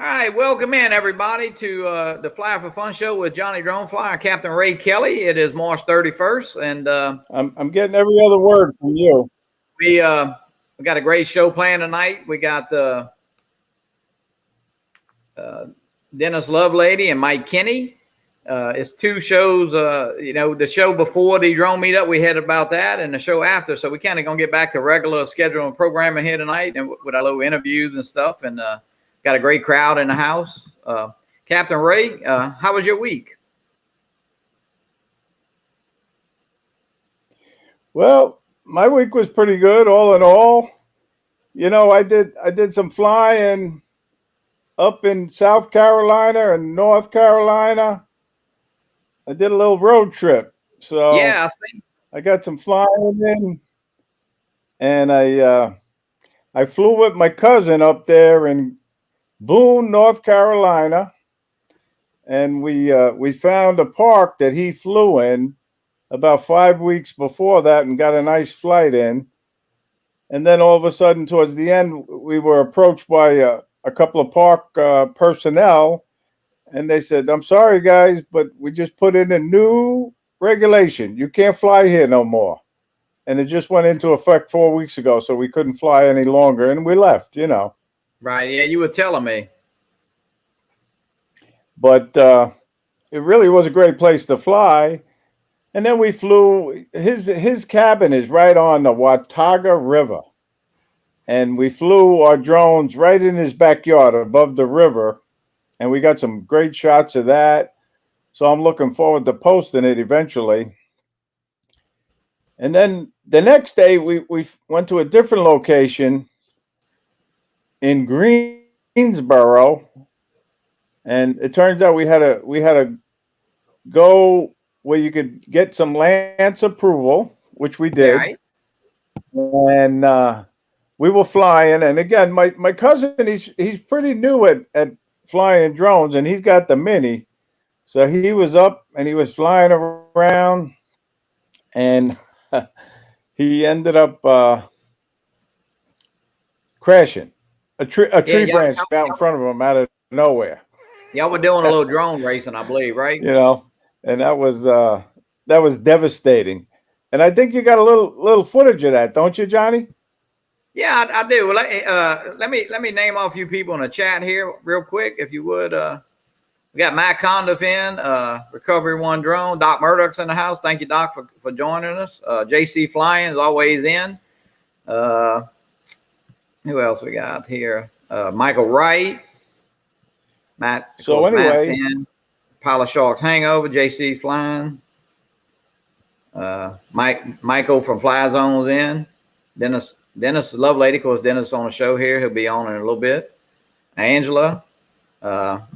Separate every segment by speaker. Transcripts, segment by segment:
Speaker 1: All right, welcome in everybody to the Fly for Fun show with Johnny Drone Fly and Captain Ray Kelly. It is March 31st, and
Speaker 2: I'm getting every other word from you.
Speaker 1: we got a great show planned tonight. We got Dennis Lovelady and Mike Kinney. It's two shows. The show before the drone meetup, we had about that, and the show after. So we kind of gonna get back to regular schedule and programming here tonight, and with our little interviews and stuff. And got a great crowd in the house. Captain Ray, how was your week?
Speaker 2: Well, my week was pretty good, all in all. I did some flying up in South Carolina and North Carolina. I did a little road trip, so
Speaker 1: Yeah,
Speaker 2: I got some flying in, and I flew with my cousin up there in Boone, North Carolina, and we found a park that he flew in about 5 weeks before that and got a nice flight in. And then all of a sudden, towards the end, we were approached by a couple of park personnel, and they said, "I'm sorry, guys, but we just put in a new regulation. You can't fly here no more." And it just went into effect 4 weeks ago, so we couldn't fly any longer, and we left,
Speaker 1: Right. Yeah, you were telling me.
Speaker 2: But it really was a great place to fly. And then we flew. His cabin is right on the Watauga River, and we flew our drones right in his backyard above the river, and we got some great shots of that. So I'm looking forward to posting it eventually. And then the next day we went to a different location in Greensboro, and it turns out we had to go where you could get some Lance approval, which we did.
Speaker 1: Right.
Speaker 2: And we were flying. And again, my cousin, he's pretty new at flying drones, and he's got the Mini. So he was up and he was flying around, and he ended up crashing. A tree branch out in front of him out of nowhere.
Speaker 1: Y'all were doing a little drone racing, I believe, right?
Speaker 2: And that was devastating. And I think you got a little footage of that, don't you, Johnny?
Speaker 1: Yeah, I do. Well, let me name off a few people in the chat here real quick, if you would. We got Matt Condiff in, Recovery One Drone. Doc Murdoch's in the house. Thank you, Doc, for joining us. JC Flying is always in. Who else we got here? Michael Wright. Matt.
Speaker 2: So anyway,
Speaker 1: Matt's in. Pilot Sharks Hangover. JC Flying. Michael from Fly Zone's in. Dennis Lovelady, of course. Dennis on the show here. He'll be on in a little bit. Angela.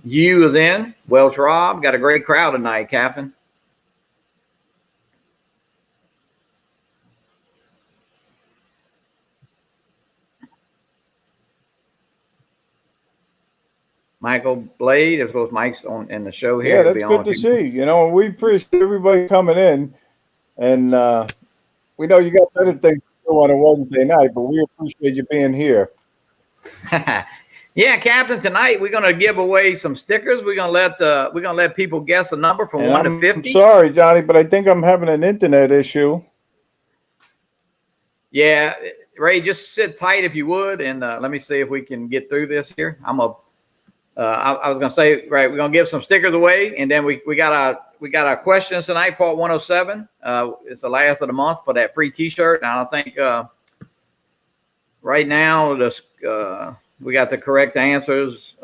Speaker 1: You is in. Welch Rob. Got a great crowd tonight, Captain. Michael Blade, of course, Mike's in the show here.
Speaker 2: Yeah, that's good to see. We appreciate everybody coming in, and we know you got better things to do on a Wednesday night, but we appreciate you being here.
Speaker 1: Yeah, Captain. Tonight we're gonna give away some stickers. We're gonna let people guess a number from 1 to 50.
Speaker 2: I'm sorry, Johnny, but I think I'm having an internet issue.
Speaker 1: Yeah, Ray, just sit tight if you would, and let me see if we can get through this here. I was gonna say, right, we're gonna give some stickers away, and then we got our questions tonight, part 107. It's the last of the month for that free T-shirt, and I think right now we got the correct answers.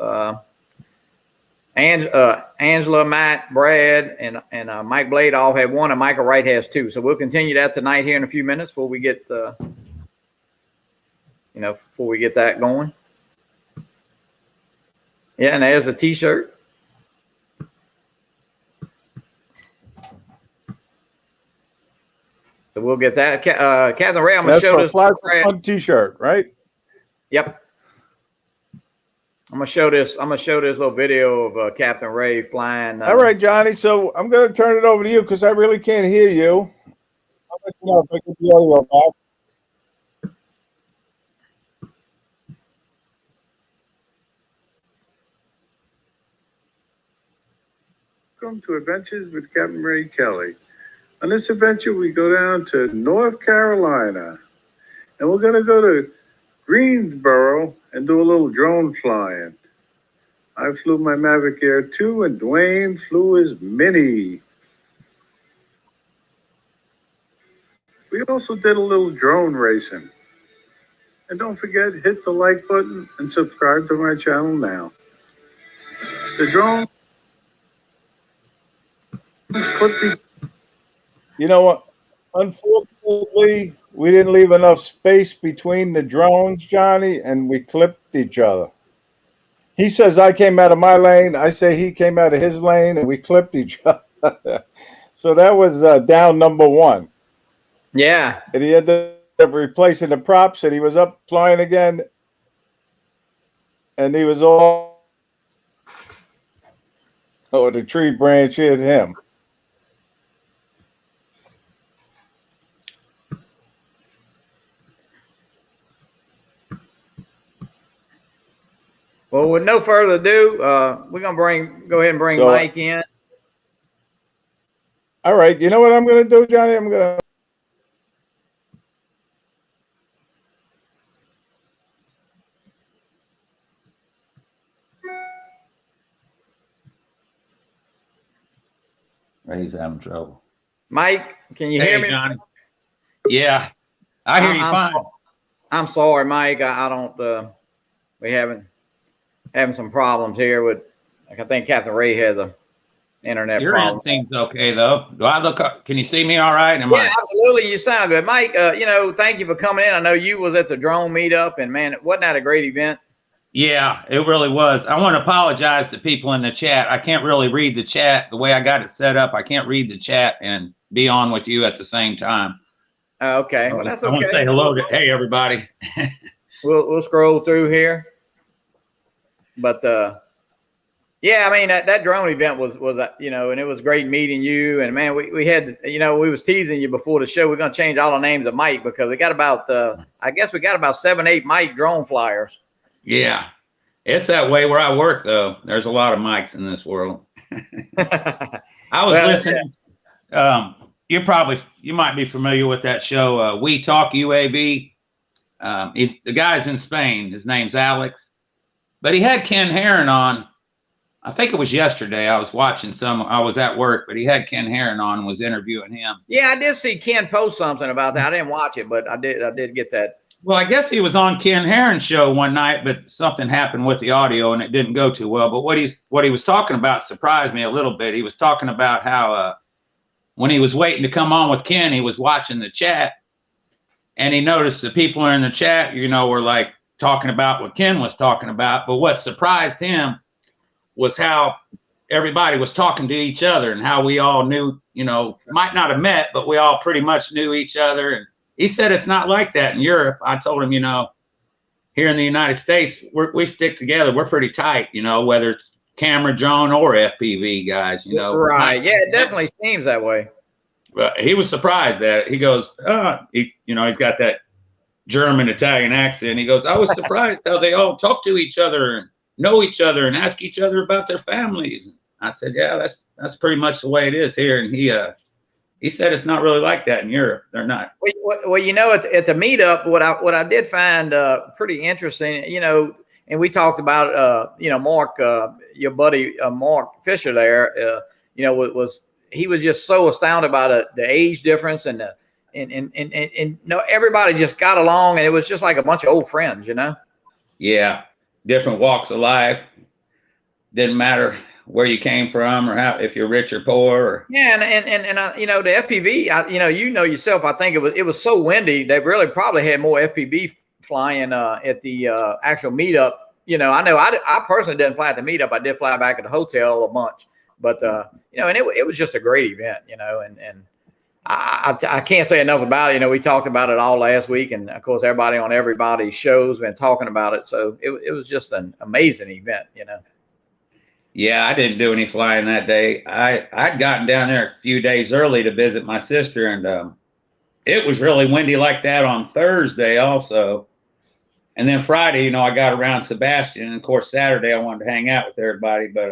Speaker 1: Angela, Matt, Brad, and Mike Blade all have one, and Michael Wright has two. So we'll continue that tonight here in a few minutes before we get before we get that going. Yeah, and there's a T-shirt. So we'll get that. Captain Ray, I'm going to show this.
Speaker 2: Fly for Fun T-shirt, right?
Speaker 1: Yep. I'm gonna show this little video of Captain Ray flying.
Speaker 2: All right, Johnny. So I'm going to turn it over to you because I really can't hear you. I'll let you know if I get the audio back. Welcome to Adventures with Captain Ray Kelly. On this adventure, we go down to North Carolina, and we're going to go to Greensboro and do a little drone flying. I flew my Mavic Air 2, and Dwayne flew his Mini. We also did a little drone racing. And don't forget, hit the like button and subscribe to my channel now. The drone. You know what? Unfortunately, we didn't leave enough space between the drones, Johnny, and we clipped each other. He says I came out of my lane. I say he came out of his lane, and we clipped each other. So that was down number one.
Speaker 1: Yeah.
Speaker 2: And he ended up replacing the props, and he was up flying again. And he was all, oh, the tree branch hit him.
Speaker 1: Well, with no further ado, we're gonna go ahead and bring Mike in.
Speaker 2: All right, you know what I'm gonna do, Johnny? I'm gonna.
Speaker 3: Ray's having trouble.
Speaker 1: Mike, can you hear me?
Speaker 3: Johnny. Yeah, I hear you fine.
Speaker 1: I'm sorry, Mike. I don't. We having some problems here with. Like, I think Captain Ray has a internet
Speaker 3: Your
Speaker 1: problem.
Speaker 3: end seems okay though. Do I look up? Can you see me all right?
Speaker 1: Absolutely. You sound good, Mike. Thank you for coming in. I know you was at the drone meetup, and man, wasn't that a great event?
Speaker 3: Yeah, it really was. I want to apologize to people in the chat. I can't really read the chat the way I got it set up. I can't read the chat and be on with you at the same time.
Speaker 1: Okay,
Speaker 3: so
Speaker 1: well, that's
Speaker 3: okay. I want to say hello to everybody.
Speaker 1: We'll scroll through here, but yeah, I mean that drone event was and it was great meeting you. And man, we had we was teasing you before the show. We're gonna change all the names of Mike because we got about I guess we got about 7-8 Mike drone flyers.
Speaker 3: Yeah, it's that way where I work, though. There's a lot of Mikes in this world. I was listening. Yeah. You might be familiar with that show, We Talk UAV. The guy's in Spain. His name's Alex. But he had Ken Herron on. I think it was yesterday. I was watching I was at work, but he had Ken Herron on and was interviewing him.
Speaker 1: Yeah, I did see Ken post something about that. I didn't watch it, but I did get that.
Speaker 3: Well, I guess he was on Ken Herron's show one night, but something happened with the audio and it didn't go too well. But what he was talking about surprised me a little bit. He was talking about how when he was waiting to come on with Ken, he was watching the chat and he noticed the people in the chat, were like talking about what Ken was talking about. But what surprised him was how everybody was talking to each other and how we all knew, might not have met, but we all pretty much knew each other. And he said it's not like that in Europe. I told him, here in the United States, we stick together. We're pretty tight, whether it's camera, drone, or FPV guys,
Speaker 1: Right. Yeah, it definitely seems that way.
Speaker 3: But he was surprised at it. He goes, he's got that German Italian accent. He goes, I was surprised how they all talk to each other and know each other and ask each other about their families. I said, yeah, that's pretty much the way it is here. And he said it's not really like that in Europe. They're not.
Speaker 1: Well, at the meetup, what I did find pretty interesting, and we talked about, Mark, your buddy Mark Fisher there, he was just so astounded by the age difference and everybody just got along, and it was just like a bunch of old friends,
Speaker 3: Yeah, different walks of life. Didn't matter where you came from or if you're rich or poor.
Speaker 1: Yeah, and the FPV, yourself. I think it was so windy they really probably had more FPV flying at the actual meetup. I know I personally didn't fly at the meetup. I did fly back at the hotel a bunch, but and it was just a great event. And I can't say enough about it. We talked about it all last week, and of course everybody on everybody's show's been talking about it. So it was just an amazing event.
Speaker 3: Yeah, I didn't do any flying that day. I'd gotten down there a few days early to visit my sister, and it was really windy like that on Thursday also. And then Friday, I got around Sebastian, and of course Saturday I wanted to hang out with everybody, but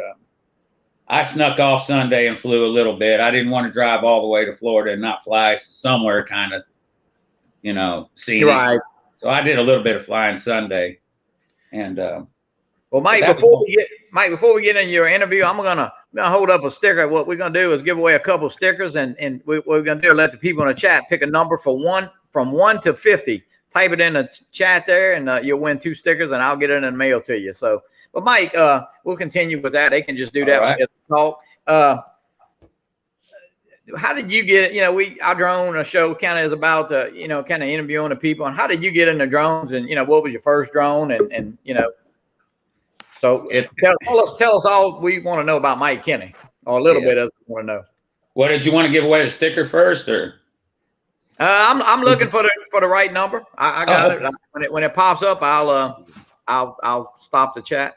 Speaker 3: I snuck off Sunday and flew a little bit. I didn't want to drive all the way to Florida and not fly somewhere kind of, you know, scenic.
Speaker 1: Right.
Speaker 3: So I did a little bit of flying Sunday. And
Speaker 1: well, Mike, before we get in your interview, I'm gonna hold up a sticker. What we're gonna do is give away a couple of stickers, and what we're gonna do is let the people in the chat pick a number from 1 to 50. Type it in the chat there, and you'll win 2 stickers, and I'll get it in the mail to you. So, but Mike, we'll continue with that. They can just do that when we talk. How did you get? You know, our drone show kind of is about you know, kind of interviewing the people. And how did you get into drones? And you know, what was your first drone? And you know. So tell us all we want to know about Mike Kinney, or a little bit of we want to know.
Speaker 3: What did you want to give away, the sticker first, or?
Speaker 1: I'm looking for the right number. I got it. When it pops up, I'll stop the chat.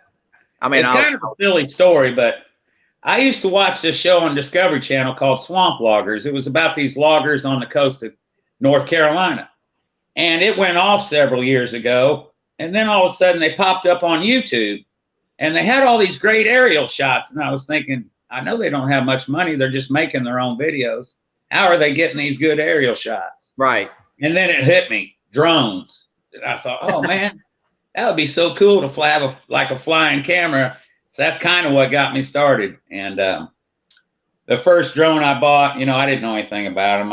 Speaker 1: I mean,
Speaker 3: it's kind of a silly story, but I used to watch this show on Discovery Channel called Swamp Loggers. It was about these loggers on the coast of North Carolina, and it went off several years ago. And then all of a sudden, they popped up on YouTube. And they had all these great aerial shots. And I was thinking, I know they don't have much money. They're just making their own videos. How are they getting these good aerial shots?
Speaker 1: Right.
Speaker 3: And then it hit me, drones. And I thought, oh, man, that would be so cool to fly like a flying camera. So that's kind of what got me started. And the first drone I bought, you know, I didn't know anything about them.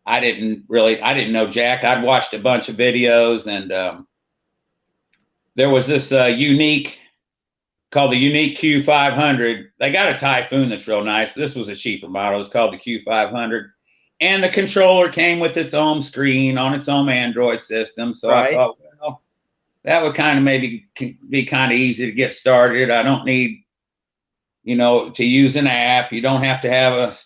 Speaker 3: I didn't know jack. I'd watched a bunch of videos, and there was this unique, called the Unique Q500. They got a Typhoon that's real nice, but this was a cheaper model. It's called the Q500. And the controller came with its own screen on its own Android system. So I thought, well, that would kind of maybe be kind of easy to get started. I don't need, you know, to use an app. You don't have to have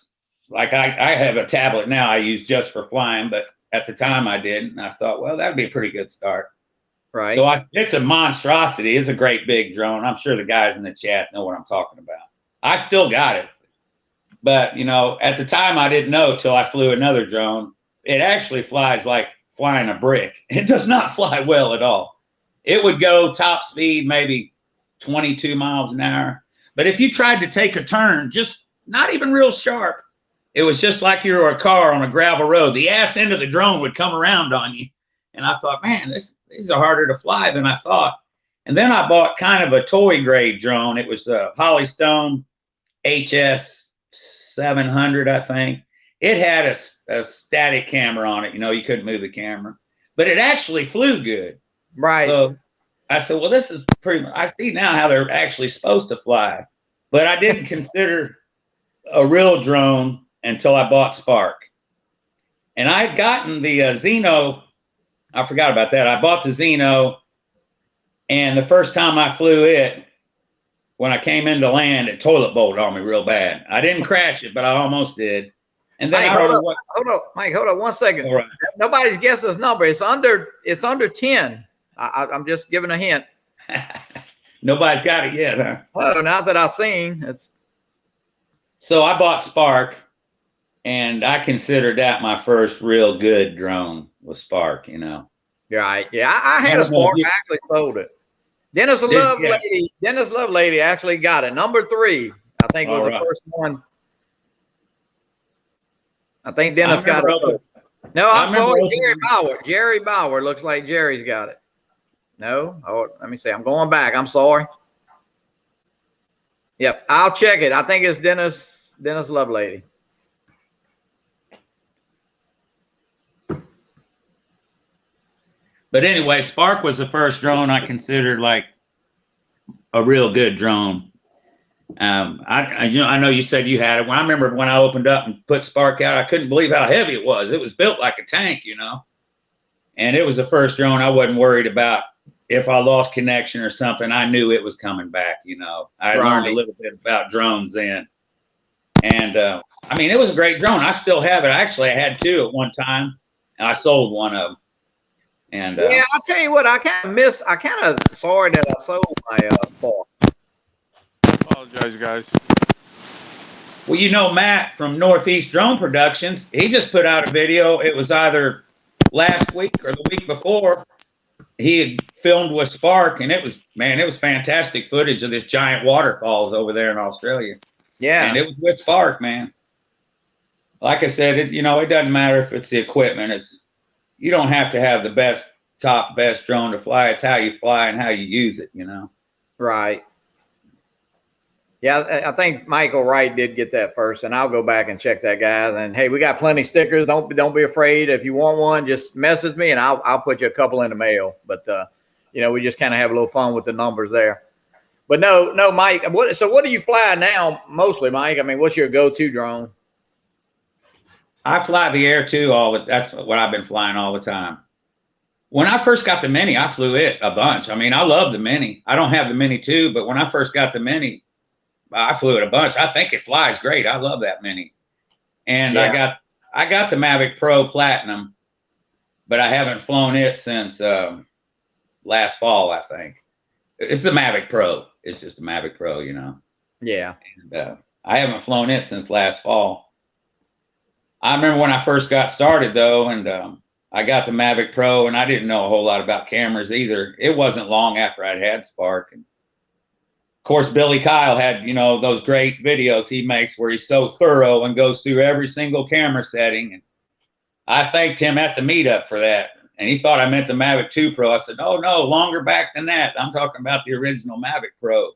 Speaker 3: like I have a tablet now I use just for flying, but at the time I didn't. And I thought, well, that'd be a pretty good start.
Speaker 1: Right.
Speaker 3: So it's a monstrosity. It's a great big drone. I'm sure the guys in the chat know what I'm talking about. I still got it. But, you know, at the time I didn't know till I flew another drone. It actually flies like flying a brick. It does not fly well at all. It would go top speed, maybe 22 miles an hour. But if you tried to take a turn, just not even real sharp, it was just like you were a car on a gravel road. The ass end of the drone would come around on you. And I thought, man, these are harder to fly than I thought. And then I bought kind of a toy grade drone. It was a Holystone HS 700, I think. It had a static camera on it. You know, you couldn't move the camera. But it actually flew good.
Speaker 1: Right.
Speaker 3: So I said, well, this is pretty much, I see now how they're actually supposed to fly. But I didn't consider a real drone until I bought Spark. And I had gotten the Xeno. I forgot about that. I bought the Xeno, and the first time I flew it, when I came into land, it toilet bowled on me real bad. I didn't crash it, but I almost did. And then
Speaker 1: Mike, hold on 1 second.
Speaker 3: All right.
Speaker 1: Nobody's guessed this number. It's under 10. I'm just giving a hint.
Speaker 3: Nobody's got it yet, huh?
Speaker 1: Well, not that I've seen.
Speaker 3: So I bought Spark, and I considered that my first real good drone was Spark, you know.
Speaker 1: Right. Yeah, I had a Spark. I actually sold it. Dennis Lovelady actually got it. Number 3, I think, was the first one. I think Dennis got it. No, I'm sorry, Jerry Bauer. Looks like Jerry's got it. No? Oh, let me see. I'm going back. I'm sorry. Yep, I'll check it. I think it's Dennis Lovelady.
Speaker 3: But anyway, Spark was the first drone I considered like a real good drone. I know you said you had it. When I remember when I opened up and put Spark out, I couldn't believe how heavy it was. It was built like a tank, you know. And it was the first drone I wasn't worried about if I lost connection or something. I knew it was coming back, you know. I learned a little bit about drones then. And I mean, it was a great drone. I still have it. Actually, I had 2 at one time, and I sold one of them. And
Speaker 1: yeah, I'll tell you what, I kind of sorry that I sold my Spark.
Speaker 2: Apologize, guys.
Speaker 3: Well, you know, Matt from Northeast Drone Productions, he just put out a video. It was either last week or the week before, he had filmed with Spark, and it was fantastic footage of this giant waterfalls over there in Australia.
Speaker 1: Yeah.
Speaker 3: And it was with Spark, man. Like I said, it doesn't matter if it's the equipment. You don't have to have the best drone to fly. It's how you fly and how you use it,
Speaker 1: Right. Yeah, I think Michael Wright did get that first, and I'll go back and check that, guys. And hey, we got plenty of stickers. Don't be afraid. If you want one, just message me, and I'll put you a couple in the mail. But we just kind of have a little fun with the numbers there. But no, Mike. What do you fly now mostly, Mike? I mean, what's your go-to drone?
Speaker 3: I fly the Air 2 that's what I've been flying all the time. When I first got the Mini, I flew it a bunch. I mean, I love the Mini. I don't have the Mini 2, but when I first got the Mini, I flew it a bunch. I think it flies great. I love that Mini. And yeah. I got the Mavic Pro Platinum, but I haven't flown it since last fall, I think. It's the Mavic Pro. It's just a Mavic Pro,
Speaker 1: Yeah.
Speaker 3: And I haven't flown it since last fall. I remember when I first got started, though, and I got the Mavic Pro, and I didn't know a whole lot about cameras either. It wasn't long after I'd had Spark. And of course, Billy Kyle had, those great videos he makes where he's so thorough and goes through every single camera setting. And I thanked him at the meetup for that. And he thought I meant the Mavic 2 Pro. I said, oh, no, longer back than that. I'm talking about the original Mavic Pro.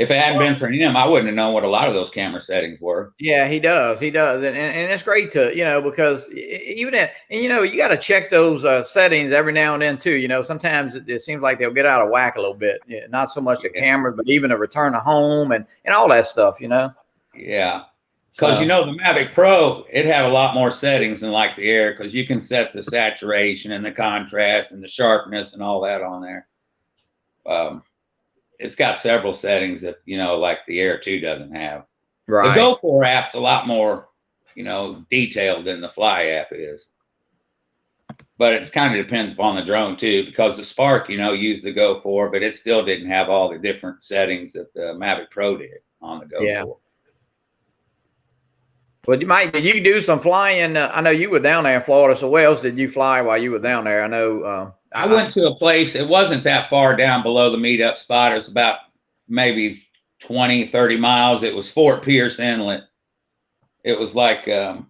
Speaker 3: If it hadn't been for him, I wouldn't have known what a lot of those camera settings were.
Speaker 1: Yeah, he does. And it's great to, because even you got to check those settings every now and then too. Sometimes it seems like they'll get out of whack a little bit. Not so much the cameras, but even a return to home and all that stuff,
Speaker 3: Yeah. Because, the Mavic Pro, it had a lot more settings than like the Air, because you can set the saturation and the contrast and the sharpness and all that on there. It's got several settings that, like the Air 2 doesn't have.
Speaker 1: Right.
Speaker 3: The Go4 app's a lot more, detailed than the Fly app is. But it kind of depends upon the drone too, because the Spark, used the Go4, but it still didn't have all the different settings that the Mavic Pro did on the Go4.
Speaker 1: Yeah. Well, Mike, did you do some flying? I know you were down there in Florida, so where else did you fly while you were down there? I know.
Speaker 3: I went to a place, it wasn't that far down below the meetup spot. It was about maybe 20, 30 miles. It was Fort Pierce Inlet. It was like the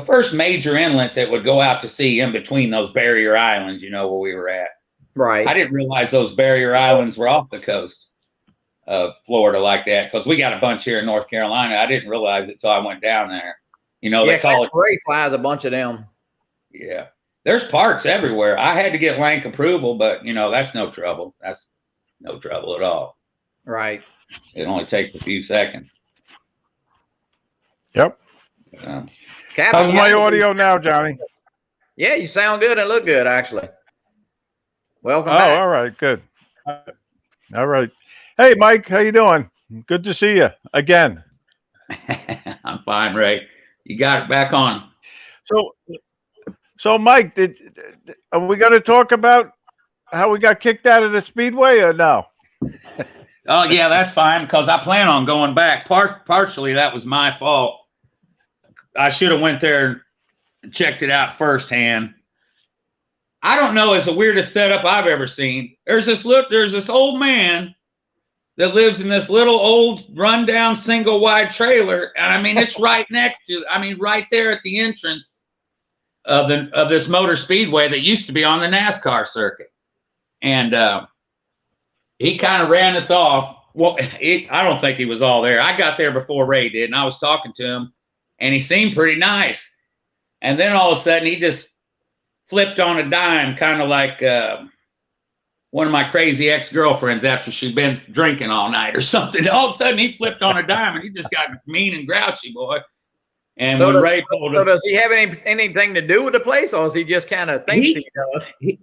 Speaker 3: first major inlet that would go out to sea in between those barrier islands, where we were at.
Speaker 1: Right.
Speaker 3: I didn't realize those barrier islands were off the coast of Florida like that, because we got a bunch here in North Carolina. I didn't realize it till I went down there. They call it.
Speaker 1: CaptainRay flies a bunch of them.
Speaker 3: Yeah. There's parks everywhere. I had to get rank approval, but that's no trouble. That's no trouble at all.
Speaker 1: Right.
Speaker 3: It only takes a few seconds.
Speaker 2: Yep. How's my audio now, Johnny?
Speaker 1: Yeah, you sound good and look good, actually. Welcome back.
Speaker 2: All right, good. All right. Hey, Mike, how you doing? Good to see you again.
Speaker 3: I'm fine, Ray. You got it back on.
Speaker 2: So, Mike, are we going to talk about how we got kicked out of the Speedway or no?
Speaker 3: Oh, yeah, that's fine, because I plan on going back. Partially, that was my fault. I should have went there and checked it out firsthand. I don't know. It's the weirdest setup I've ever seen. There's this old man that lives in this little old rundown single wide trailer. And I mean, it's right there at the entrance of this motor speedway that used to be on the NASCAR circuit. And he kind of ran us off. Well, I don't think he was all there. I got there before Ray did, and I was talking to him, and he seemed pretty nice. And then all of a sudden, he just flipped on a dime, kind of like one of my crazy ex-girlfriends after she'd been drinking all night or something. All of a sudden, he flipped on a dime, and he just got mean and grouchy, boy. And when Ray told him,
Speaker 1: does he have anything to do with the place, or is he just kind of thinks he does?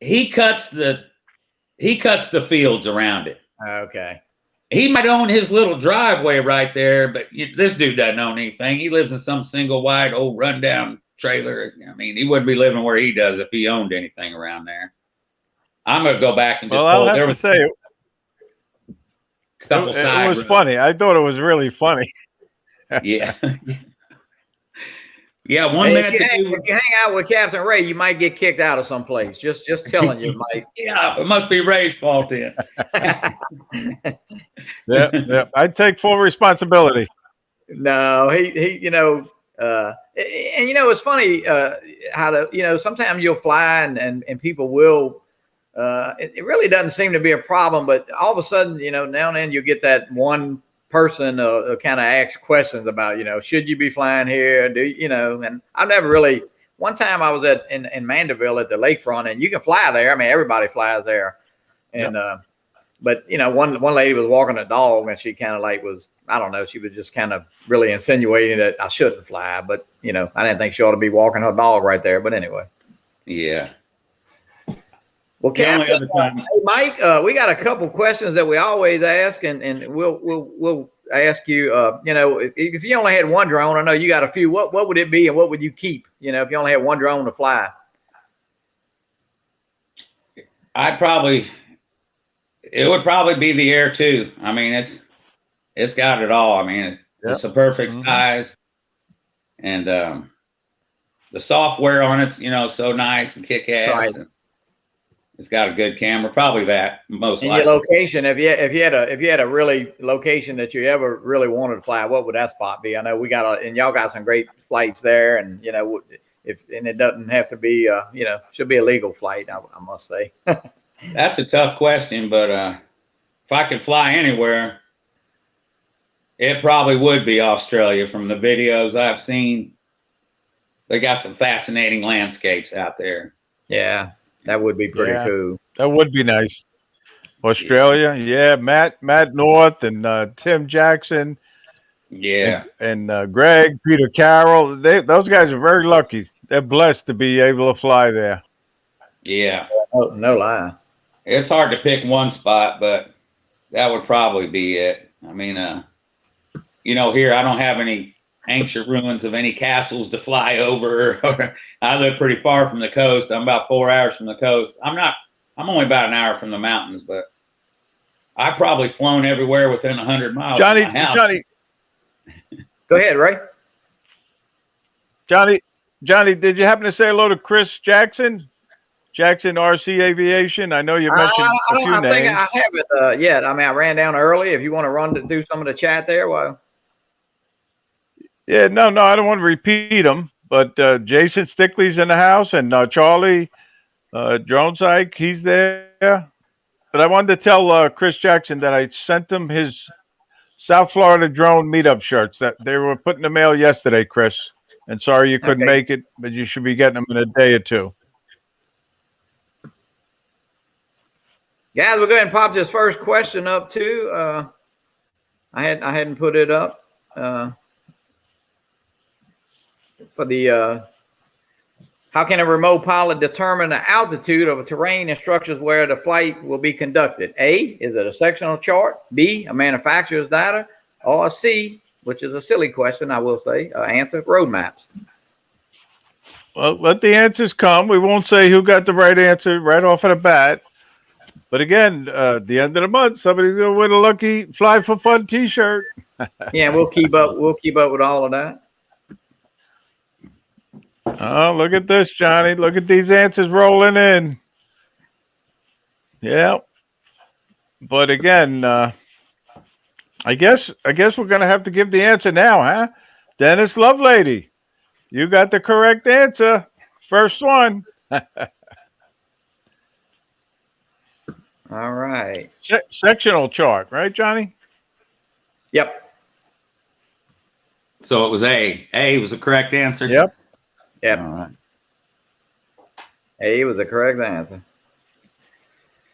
Speaker 3: He cuts the fields around it.
Speaker 1: Okay.
Speaker 3: He might own his little driveway right there, but this dude doesn't own anything. He lives in some single wide old rundown trailer. I mean, he wouldn't be living where he does if he owned anything around there. I'm going to go back and just
Speaker 2: I'll have to say
Speaker 3: it was
Speaker 2: funny. I thought it was really funny.
Speaker 3: Yeah. Yeah, 1
Speaker 1: Hey,
Speaker 3: minute to do.
Speaker 1: if you hang out with Captain Ray, you might get kicked out of some place. Just telling you, Mike.
Speaker 3: Yeah, it must be Ray's fault then.
Speaker 2: Yeah. I take full responsibility.
Speaker 1: No, he, and it's funny how sometimes you'll fly and people will. It really doesn't seem to be a problem, but all of a sudden, now and then you get that one person kind of asks questions about, should you be flying here? And I've never really. One time I was in Mandeville at the lakefront, and you can fly there. I mean, everybody flies there, and but one lady was walking a dog, and she kind of I don't know, she was just kind of really insinuating that I shouldn't fly, but I didn't think she ought to be walking her dog right there. But anyway,
Speaker 3: yeah.
Speaker 1: Well, Captain, hey, Mike, we got a couple questions that we always ask, and we'll ask you. If you only had one drone, I know you got a few. What would it be, and what would you keep? If you only had one drone to fly.
Speaker 3: It would probably be the Air 2. I mean, it's got it all. I mean, it's a perfect size, and the software on it's so nice and kick ass.
Speaker 1: Right.
Speaker 3: And it's got a good camera. Probably that most likely.
Speaker 1: Your location, if you had a really location that you ever really wanted to fly, what would that spot be? I know y'all got some great flights there, and it doesn't have to be should be a legal flight. I must say.
Speaker 3: That's a tough question, but if I could fly anywhere, it probably would be Australia. From the videos I've seen, they got some fascinating landscapes out there.
Speaker 1: Yeah, that would be pretty cool.
Speaker 2: That would be nice. Australia, yeah. Matt North and Tim Jackson.
Speaker 3: Yeah.
Speaker 2: And Greg, Peter Carroll. Those guys are very lucky. They're blessed to be able to fly there.
Speaker 3: Yeah.
Speaker 1: No lie.
Speaker 3: It's hard to pick one spot, but that would probably be it. I mean, here I don't have any ancient ruins of any castles to fly over. I live pretty far from the coast. I'm about 4 hours from the coast. I'm only about an hour from the mountains, but I've probably flown everywhere within 100 miles from my house.
Speaker 2: Johnny.
Speaker 1: Go ahead, Ray.
Speaker 2: Johnny, did you happen to say hello to Chris Jackson? Jackson RC Aviation. I know you mentioned a few names.
Speaker 1: I think I haven't yet. I mean, I ran down early. If you want to do some of the chat there, well.
Speaker 2: Yeah, no, I don't want to repeat them. But Jason Stickley's in the house, and Charlie Dronesyke, he's there. But I wanted to tell Chris Jackson that I sent him his South Florida drone meetup shirts that they were put in the mail yesterday, Chris. And sorry you couldn't make it, but you should be getting them in a day or two.
Speaker 1: Guys, we'll go ahead and pop this first question up too. I hadn't put it up for the how can a remote pilot determine the altitude of a terrain and structures where the flight will be conducted? A, is it a sectional chart? B, a manufacturer's data? Or C, which is a silly question, I will say, answer, road maps.
Speaker 2: Well, let the answers come. We won't say who got the right answer right off of the bat. But again, at the end of the month, somebody's gonna win a lucky Fly for Fun T-shirt.
Speaker 1: Yeah, we'll keep up. We'll keep up with all of that.
Speaker 2: Oh, look at this, Johnny! Look at these answers rolling in. Yeah, but again, I guess we're gonna have to give the answer now, huh? Dennis Lovelady, you got the correct answer. First one.
Speaker 1: All right.
Speaker 2: Sectional chart, right, Johnny?
Speaker 1: Yep.
Speaker 3: So it was A. A was the correct answer?
Speaker 2: Yep.
Speaker 1: All
Speaker 3: right.
Speaker 1: A was the correct answer.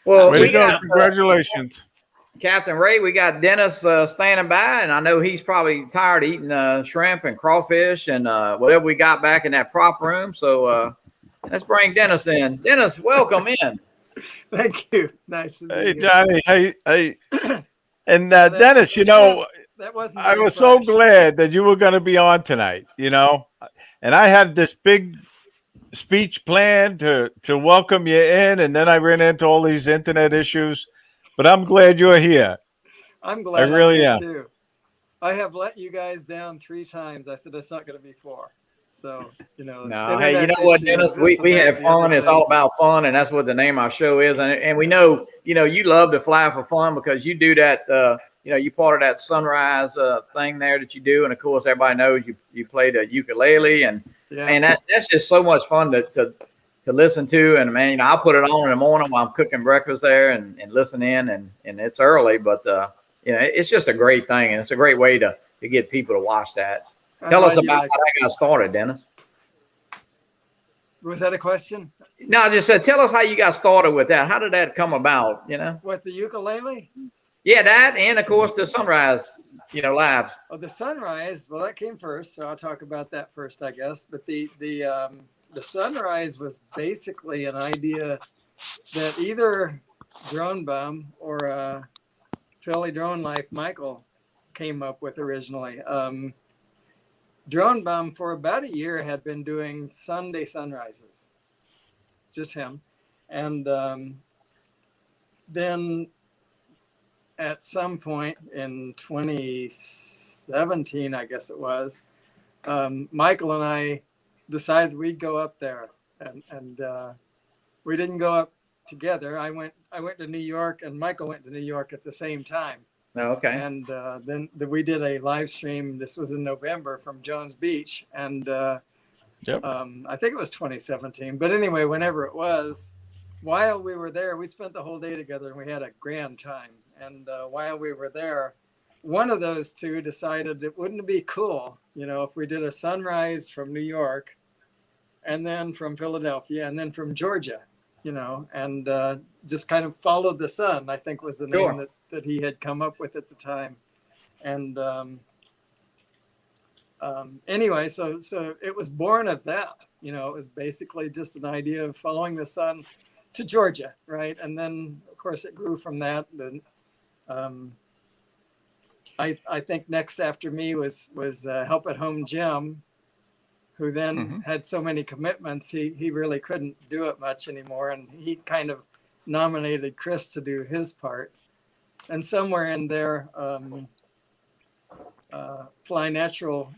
Speaker 1: Well,
Speaker 2: we got congratulations.
Speaker 1: Captain Ray, we got Dennis standing by, and I know he's probably tired of eating shrimp and crawfish and whatever we got back in that prop room. So let's bring Dennis in. Dennis, welcome in.
Speaker 4: Thank you. Nice to meet you.
Speaker 2: Johnny. Hey. And Dennis,
Speaker 4: that wasn't
Speaker 2: I was so glad that you were going to be on tonight, and I had this big speech planned to welcome you in, and then I ran into all these internet issues, but I'm glad you're here.
Speaker 4: I'm glad.
Speaker 2: I really am
Speaker 4: too. I have let you guys down 3 times. I said it's not going to be 4. So,
Speaker 1: No, hey, you know what, Dennis? We have fun. It's all about fun, and that's what the name of our show is. And we know, you love to fly for fun because you do that. You part of that sunrise thing there that you do, and of course, everybody knows you play the ukulele, and man, that's just so much fun to listen to. And man, I'll put it on in the morning while I'm cooking breakfast there and listen in, and it's early, but it's just a great thing, and it's a great way to get people to watch that. Tell us about how that got started, Dennis.
Speaker 4: Was that a question?
Speaker 1: No, I just said, tell us how you got started with that. How did that come about?
Speaker 4: What, the ukulele?
Speaker 1: Yeah, that, and of course the sunrise, live.
Speaker 4: Oh, the sunrise. Well, that came first, so I'll talk about that first, I guess. But the sunrise was basically an idea that either Drone Bum or Philly Drone Life Michael came up with originally. Drone Bum for about a year had been doing Sunday sunrises, just him. And then at some point in 2017, I guess it was, Michael and I decided we'd go up there, and we didn't go up together. I went to New York, and Michael went to New York at the same time.
Speaker 1: Oh, okay.
Speaker 4: And then we did a live stream. This was in November from Jones Beach, and I think it was 2017. But anyway, whenever it was, while we were there, we spent the whole day together, and we had a grand time. And while we were there, one of those two decided it wouldn't be cool, if we did a sunrise from New York, and then from Philadelphia, and then from Georgia, and just kind of followed the sun, I think was the name that he had come up with at the time. And anyway, so it was born of that. It was basically just an idea of following the sun to Georgia, right? And then, of course, it grew from that. Then I think next after me was Help at Home Jim, who then had so many commitments, he really couldn't do it much anymore. And he kind of nominated Chris to do his part. And somewhere in there, Fly Natural,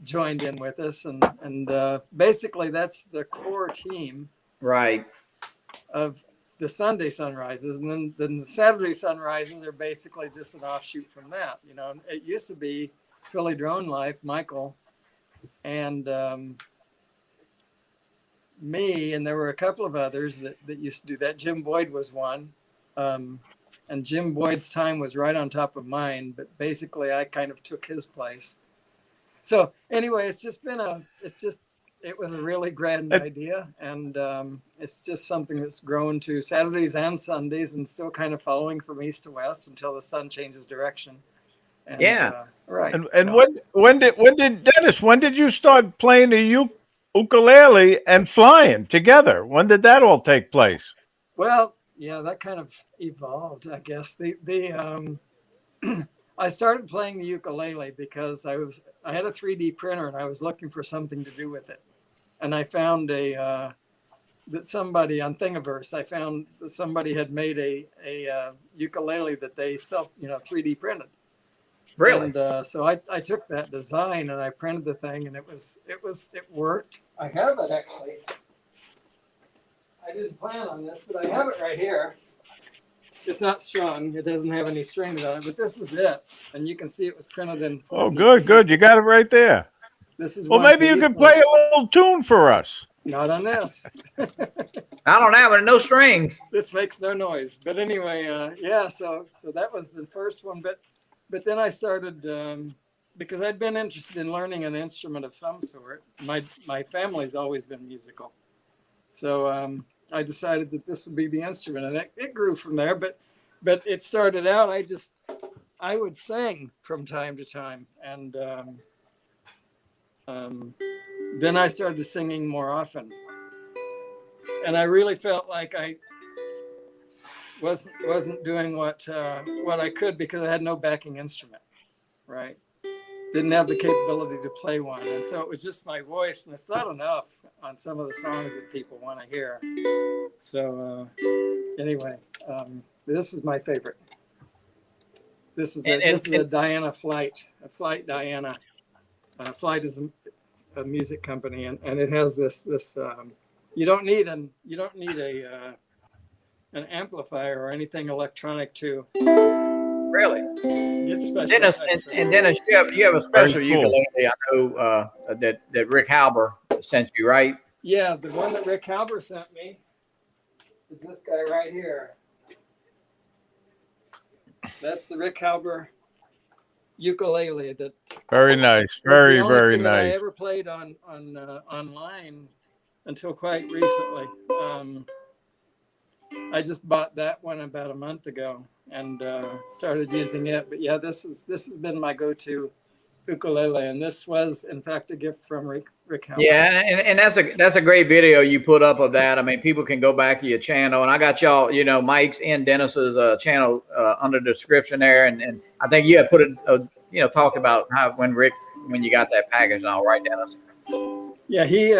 Speaker 4: joined in with us. And basically that's the core team.
Speaker 1: Right.
Speaker 4: Of the Sunday sunrises. And then the Saturday sunrises are basically just an offshoot from that. It used to be Philly Drone Life, Michael, and me, and there were a couple of others that used to do that. Jim Boyd was one. And Jim Boyd's time was right on top of mine, but basically I kind of took his place. So anyway, it was a really grand idea. And it's just something that's grown to Saturdays and Sundays and still kind of following from east to west until the sun changes direction. And, right.
Speaker 2: And when did you start playing the ukulele and flying together? When did that all take place?
Speaker 4: Well, yeah, that kind of evolved, I guess. I started playing the ukulele because I had a 3D printer and I was looking for something to do with it. And I found that somebody on Thingiverse, I found that somebody had made a ukulele that they 3D printed.
Speaker 1: Really?
Speaker 4: And so I took that design and I printed the thing, and it worked. I have it actually. I didn't plan on this, but I have it right here. It's not strung. It doesn't have any strings on it, but this is it. And you can see it was printed in 4 pieces.
Speaker 2: Good. You got it right there.
Speaker 4: This is
Speaker 2: maybe you can play a little tune for us.
Speaker 4: Not on this.
Speaker 1: I don't have it. No strings.
Speaker 4: This makes no noise. But anyway, so that was the first one. But then I started, because I'd been interested in learning an instrument of some sort. My family's always been musical. So I decided that this would be the instrument, and it grew from there. But it started out, I would sing from time to time. And then I started singing more often. And I really felt like I wasn't doing what I could because I had no backing instrument, right? Didn't have the capability to play one. And so it was just my voice, and it's not enough on some of the songs that people want to hear. So anyway, this is my favorite. This is a Diana Flight, a Flight Diana. Flight is a music company, and it has this you don't need an amplifier or anything electronic to
Speaker 1: Really?
Speaker 4: get special
Speaker 1: Dennis,
Speaker 4: effects.
Speaker 1: and Dennis, you have a special
Speaker 2: Very cool.
Speaker 1: ukulele. I know that Rick Halber sent you, right?
Speaker 4: Yeah, the one that Rick Halber sent me is this guy right here. That's the Rick Halber ukulele that
Speaker 2: Very nice.
Speaker 4: was
Speaker 2: Very,
Speaker 4: the only
Speaker 2: very
Speaker 4: thing that I
Speaker 2: nice.
Speaker 4: ever played on online until quite recently. I just bought that one about a month ago and started using it. But yeah, this has been my go-to ukulele, and this was in fact a gift from Rick Halber.
Speaker 1: Yeah, and that's a great video you put up of that. I mean, people can go back to your channel, and I got y'all, Mike's and Dennis's channel under the description there, and I think you had put it, talked about how when you got that package and all, right, Dennis?
Speaker 4: Yeah, he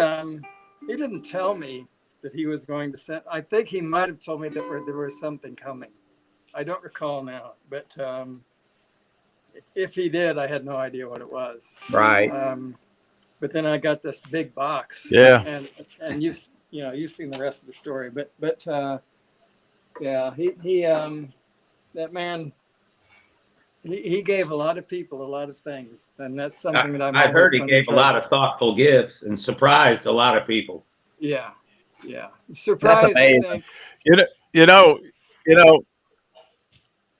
Speaker 4: didn't tell me that he was going to send. I think he might have told me that there was something coming. I don't recall now, but if he did, I had no idea what it was.
Speaker 1: Right.
Speaker 4: But then I got this big box.
Speaker 2: Yeah.
Speaker 4: And you've seen the rest of the story. But yeah, he that man. He gave a lot of people a lot of things, and that's something that
Speaker 3: I heard he gave a lot of thoughtful gifts and surprised a lot of people.
Speaker 4: Yeah. Surprised, I think.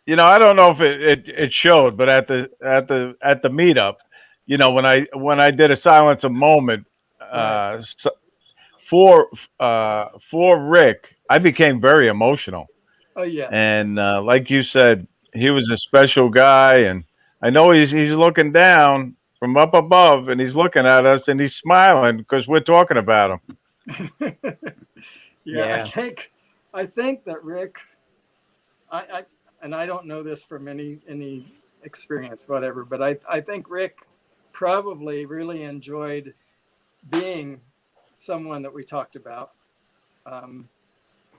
Speaker 2: I don't know if it showed, but at the meetup, when I did a silence a moment for Rick, I became very emotional.
Speaker 4: Oh yeah.
Speaker 2: And like you said, he was a special guy, and I know he's looking down from up above, and he's looking at us, and he's smiling because we're talking about him.
Speaker 4: Yeah. I think that Rick, and I don't know this from any experience, whatever, but I think Rick probably really enjoyed being someone that we talked about.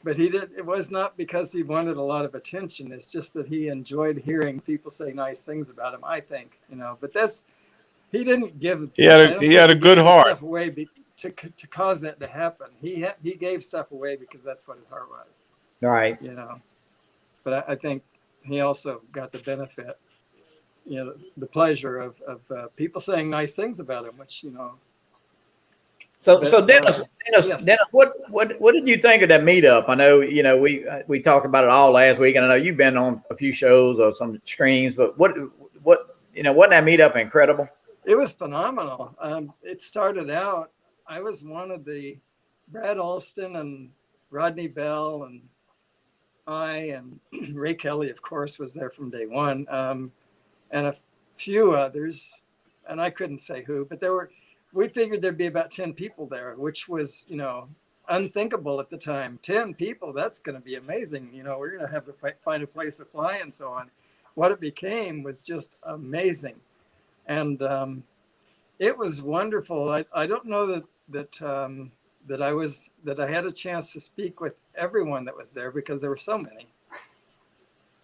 Speaker 4: But it was not because he wanted a lot of attention. It's just that he enjoyed hearing people say nice things about him, I think, but he didn't give.
Speaker 2: He had a good heart.
Speaker 4: Stuff away to cause that to happen. He gave stuff away because that's what his heart was.
Speaker 1: Right.
Speaker 4: But I think he also got the benefit, the pleasure of people saying nice things about him, which,
Speaker 1: So Dennis,
Speaker 4: yes.
Speaker 1: Dennis, what did you think of that meetup? I know, we talked about it all last week, and I know you've been on a few shows or some streams, but wasn't that meetup incredible?
Speaker 4: It was phenomenal. It started out, I was one of the Brad Alston and Rodney Bell and Ray Kelly, of course, was there from day one, and a few others, and I couldn't say who, but we figured there'd be about 10 people there, which was, unthinkable at the time. 10 people, that's going to be amazing. We're going to have to find a place to fly and so on. What it became was just amazing. And it was wonderful. I don't know that I had a chance to speak with everyone that was there because there were so many.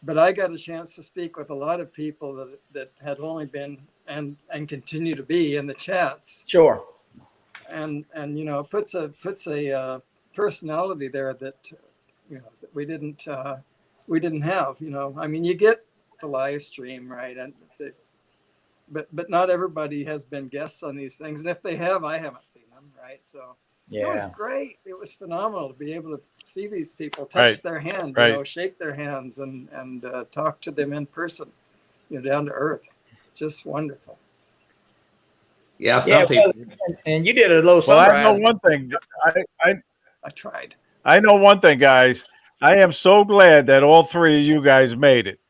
Speaker 4: But I got a chance to speak with a lot of people that had only been and continue to be in the chats.
Speaker 1: Sure.
Speaker 4: And puts a personality there that that we didn't have. I mean, you get the live stream, right? And but not everybody has been guests on these things, and if they have, I haven't seen them, right? So
Speaker 1: yeah.
Speaker 4: It was great. It was phenomenal to be able to see these people, touch their hand, shake their hands, and talk to them in person, down to earth. Just wonderful.
Speaker 3: Yeah, some people.
Speaker 1: And you did a little.
Speaker 2: Well, I know one thing.
Speaker 4: I tried.
Speaker 2: I know one thing, guys. I am so glad that all three of you guys made it.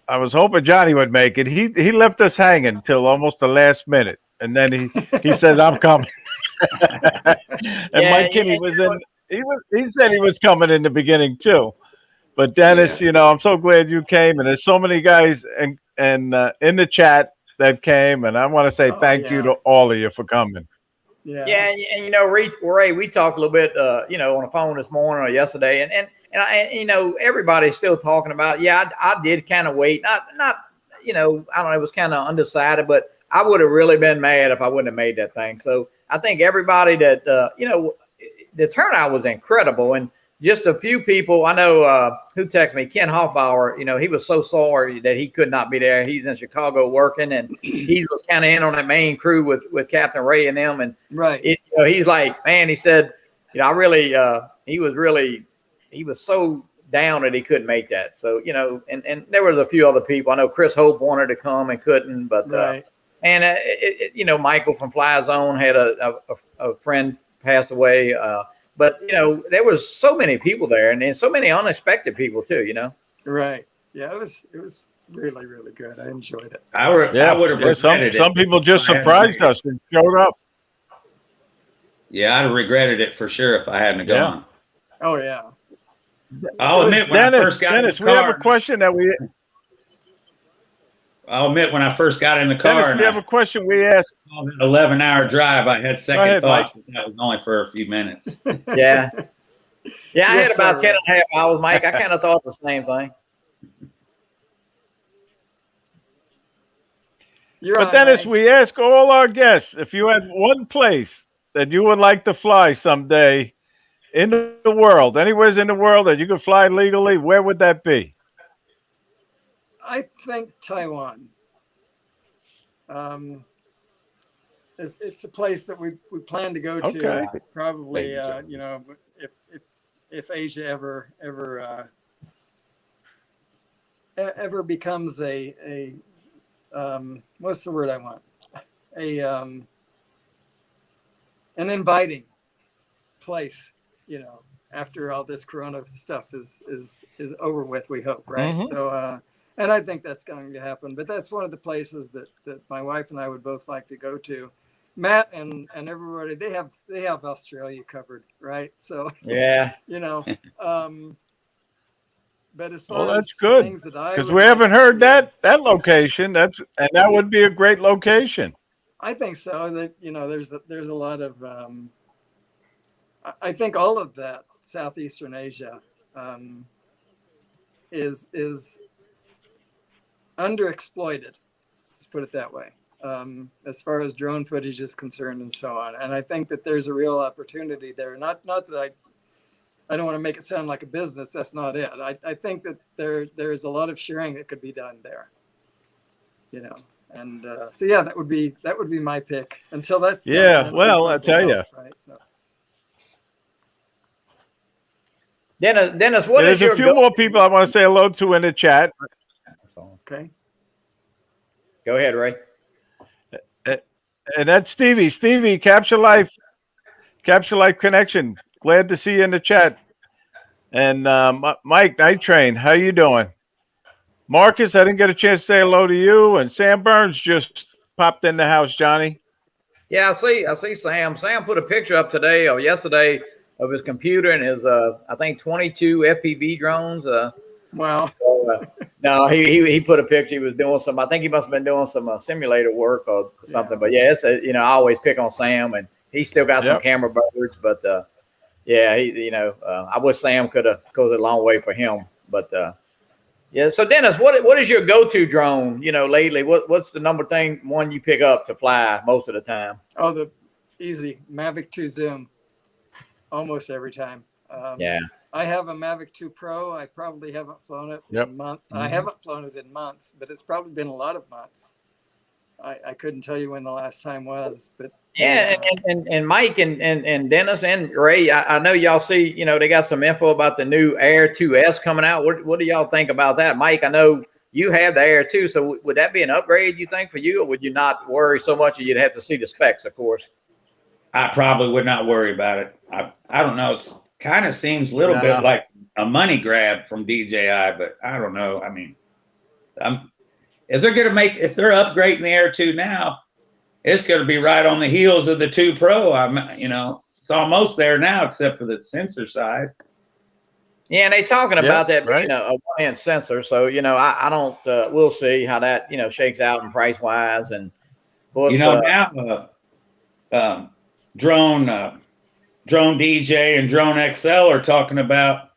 Speaker 2: I was hoping Johnny would make it. He left us hanging till almost the last minute, and then he says, "I'm coming." And Mike Kinney was in. He said he was coming in the beginning too. But Dennis, I'm so glad you came, and there's so many guys and in the chat that came, and I want to say thank you to all of you for coming.
Speaker 1: Yeah, and Ray, we talked a little bit, on the phone this morning or yesterday, and everybody's still talking about. Yeah, I did kind of wait, not, I don't know, it was kind of undecided, but I would have really been mad if I wouldn't have made that thing. So I think everybody that, the turnout was incredible. And just a few people, I know who texted me, Ken Hoffbauer, he was so sorry that he could not be there. He's in Chicago working, and he was kind of in on that main crew with Captain Ray and them. And
Speaker 4: right.
Speaker 1: He's like, man, he said, I really, he was so down that he couldn't make that. So, and there was a few other people. I know Chris Hope wanted to come and couldn't, but,
Speaker 4: right.
Speaker 1: And Michael from Fly Zone had a friend pass away. But there was so many people there, and so many unexpected people too.
Speaker 4: Right. Yeah, it was really, really good. I enjoyed it.
Speaker 3: I would have regretted it.
Speaker 2: Some people just surprised us and showed up.
Speaker 3: Yeah, I'd have regretted it for sure if I hadn't gone.
Speaker 4: Oh yeah.
Speaker 3: I'll admit when I first got in the car.
Speaker 2: We have a question that we.
Speaker 3: I'll admit when I first got in the car.
Speaker 2: Dennis, we have a question we asked.
Speaker 3: 11-hour drive. I had second thoughts, but that was only for a few minutes.
Speaker 1: Yeah. Yeah, I had about 10 and a half hours, Mike. I kind of thought the same thing.
Speaker 2: But Dennis, we ask all our guests, if you had one place that you would like to fly someday in the world, anywhere in the world that you could fly legally, where would that be?
Speaker 4: I think Taiwan. It's a place that we plan to go to. Probably, if Asia ever becomes a what's the word I want? An inviting place. After all this Corona stuff is over with, we hope, right?
Speaker 2: Mm-hmm.
Speaker 4: So. And I think that's going to happen. But that's one of the places that my wife and I would both like to go to. Matt and everybody, they have Australia covered, right? So
Speaker 1: yeah,
Speaker 4: but as far
Speaker 2: that's
Speaker 4: as
Speaker 2: good,
Speaker 4: things that I
Speaker 2: because we haven't heard that location. And that would be a great location.
Speaker 4: I think so. That there's a lot of I think all of that Southeastern Asia is underexploited, let's put it that way, as far as drone footage is concerned and so on. And I think that there's a real opportunity there. Not that I don't want to make it sound like a business. That's not it. I think that there's a lot of sharing that could be done there. And so yeah, that would be my pick until that's done.
Speaker 2: Yeah, well, I tell you.
Speaker 4: Right, so.
Speaker 1: Dennis,
Speaker 2: there's a few more people I want to say hello to in the chat.
Speaker 4: Okay.
Speaker 1: Go ahead, Ray.
Speaker 2: And that's Stevie. Stevie, Capture Life Connection. Glad to see you in the chat. And Mike, Night Train, how you doing? Marcus, I didn't get a chance to say hello to you. And Sam Burns just popped in the house, Johnny.
Speaker 1: Yeah, I see Sam. Sam put a picture up today or yesterday of his computer and his I think 22 FPV drones.
Speaker 4: Wow.
Speaker 1: So, no, he put a picture. He was doing some. I think he must have been doing some simulator work or something. Yeah. But yeah, it's I always pick on Sam, and he still got some camera birds. But yeah, I wish Sam could have goes a long way for him. But yeah. So Dennis, what is your go-to drone? Lately, what's the number one you pick up to fly most of the time?
Speaker 4: Oh, the easy Mavic 2 Zoom, almost every time.
Speaker 1: Yeah.
Speaker 4: I have a Mavic 2 Pro. I probably haven't flown it in a month. Mm-hmm. I haven't flown it in months, but it's probably been a lot of months. I couldn't tell you when the last time was, but
Speaker 1: yeah. And Mike and Dennis and Ray, I know y'all see, they got some info about the new Air 2S coming out. What do y'all think about that? Mike, I know you have the Air 2, so would that be an upgrade, you think, for you, or would you not worry so much? You'd have to see the specs, of course.
Speaker 3: I probably would not worry about it. I don't know. It's kind of seems a little bit like a money grab from DJI, but I don't know. I mean, if they're upgrading the Air 2 now, it's going to be right on the heels of the 2 Pro. It's almost there now, except for the sensor size.
Speaker 1: Yeah, and they talking about that being a one-inch sensor. So I don't. We'll see how that shakes out in price wise, and course,
Speaker 3: now Drone DJ and Drone XL are talking about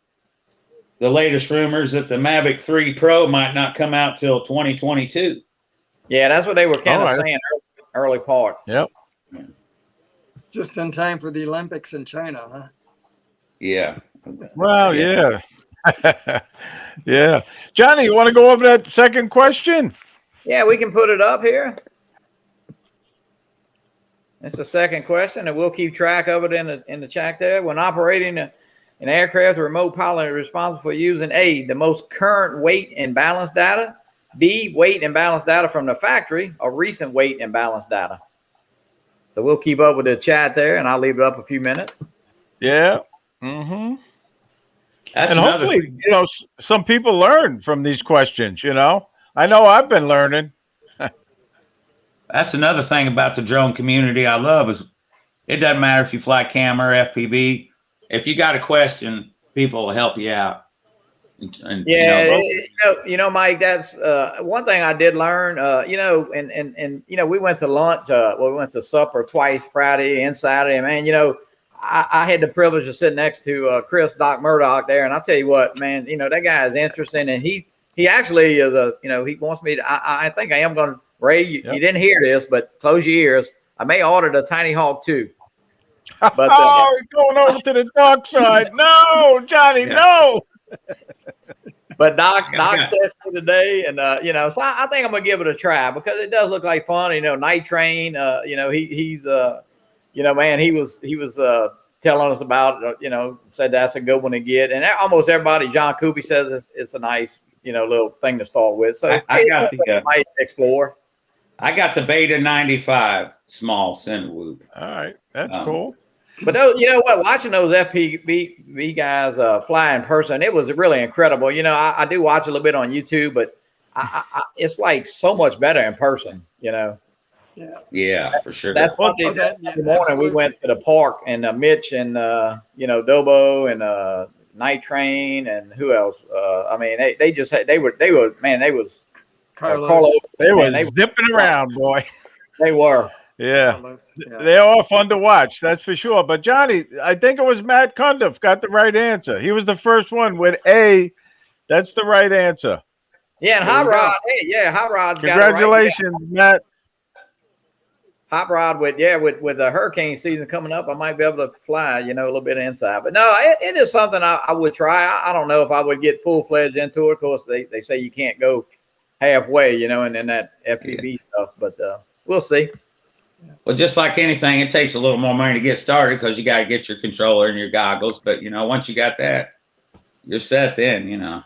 Speaker 3: the latest rumors that the Mavic 3 Pro might not come out till 2022.
Speaker 1: Yeah, that's what they were kind of saying early part.
Speaker 2: Yep.
Speaker 4: Just in time for the Olympics in China, huh?
Speaker 3: Yeah.
Speaker 2: Well, yeah. Yeah. Johnny, you want to go over that second question?
Speaker 1: Yeah, we can put it up here. It's the second question, and we'll keep track of it in the chat there. When operating an aircraft, the remote pilot is responsible for using A, the most current weight and balance data, B, weight and balance data from the factory, or recent weight and balance data. So we'll keep up with the chat there, and I'll leave it up a few minutes.
Speaker 2: Yeah. Mm-hmm.
Speaker 3: That's
Speaker 2: And
Speaker 3: another
Speaker 2: hopefully,
Speaker 3: thing.
Speaker 2: some people learn from these questions, I know I've been learning.
Speaker 3: That's another thing about the drone community I love is it doesn't matter if you fly CAM or FPV. If you got a question, people will help you out. And
Speaker 1: Mike, that's one thing I did learn, and we went to lunch, we went to supper twice, Friday and Saturday, man, I had the privilege of sitting next to Chris Doc Murdoch there. And I'll tell you what, man, that guy is interesting. And he actually is he wants me to, I think I am going to, Ray, you didn't hear this, but close your ears. I may order the Tiny Hawk 2. But
Speaker 2: he's going over to the dark side. No, Johnny, no.
Speaker 1: But Doc texted me today, and so I think I'm gonna give it a try because it does look like fun. Night Train. He's man, he was telling us about said that's a good one to get, and almost everybody. John Coopy says it's a nice little thing to start with. So
Speaker 3: I got the
Speaker 1: might explore.
Speaker 3: I got the Beta 95 small Cinewhoop.
Speaker 2: All right, that's cool.
Speaker 1: But you know what? Watching those FPV guys fly in person, it was really incredible. I do watch a little bit on YouTube, but it's like so much better in person.
Speaker 3: Yeah, for sure.
Speaker 1: That's what the morning we went to the park, and Mitch and Dobo and Night Train and who else? I mean, they just had, they were man, they was
Speaker 4: Carlos.
Speaker 2: They were zipping around, boy.
Speaker 1: They were.
Speaker 2: Yeah. They are fun to watch, that's for sure. But Johnny, I think it was Matt Cundiff got the right answer. He was the first one with A. That's the right answer.
Speaker 1: Yeah, and Hot Rod. Hey, yeah, Hot Rod.
Speaker 2: Congratulations, Matt.
Speaker 1: Hot Rod with the hurricane season coming up, I might be able to fly, a little bit inside. But no, it is something I would try. I don't know if I would get full-fledged into it. Of course, they say you can't go halfway, and in that FPV stuff. But we'll see.
Speaker 3: Well, just like anything, it takes a little more money to get started because you got to get your controller and your goggles. But once you got that, you're set. Then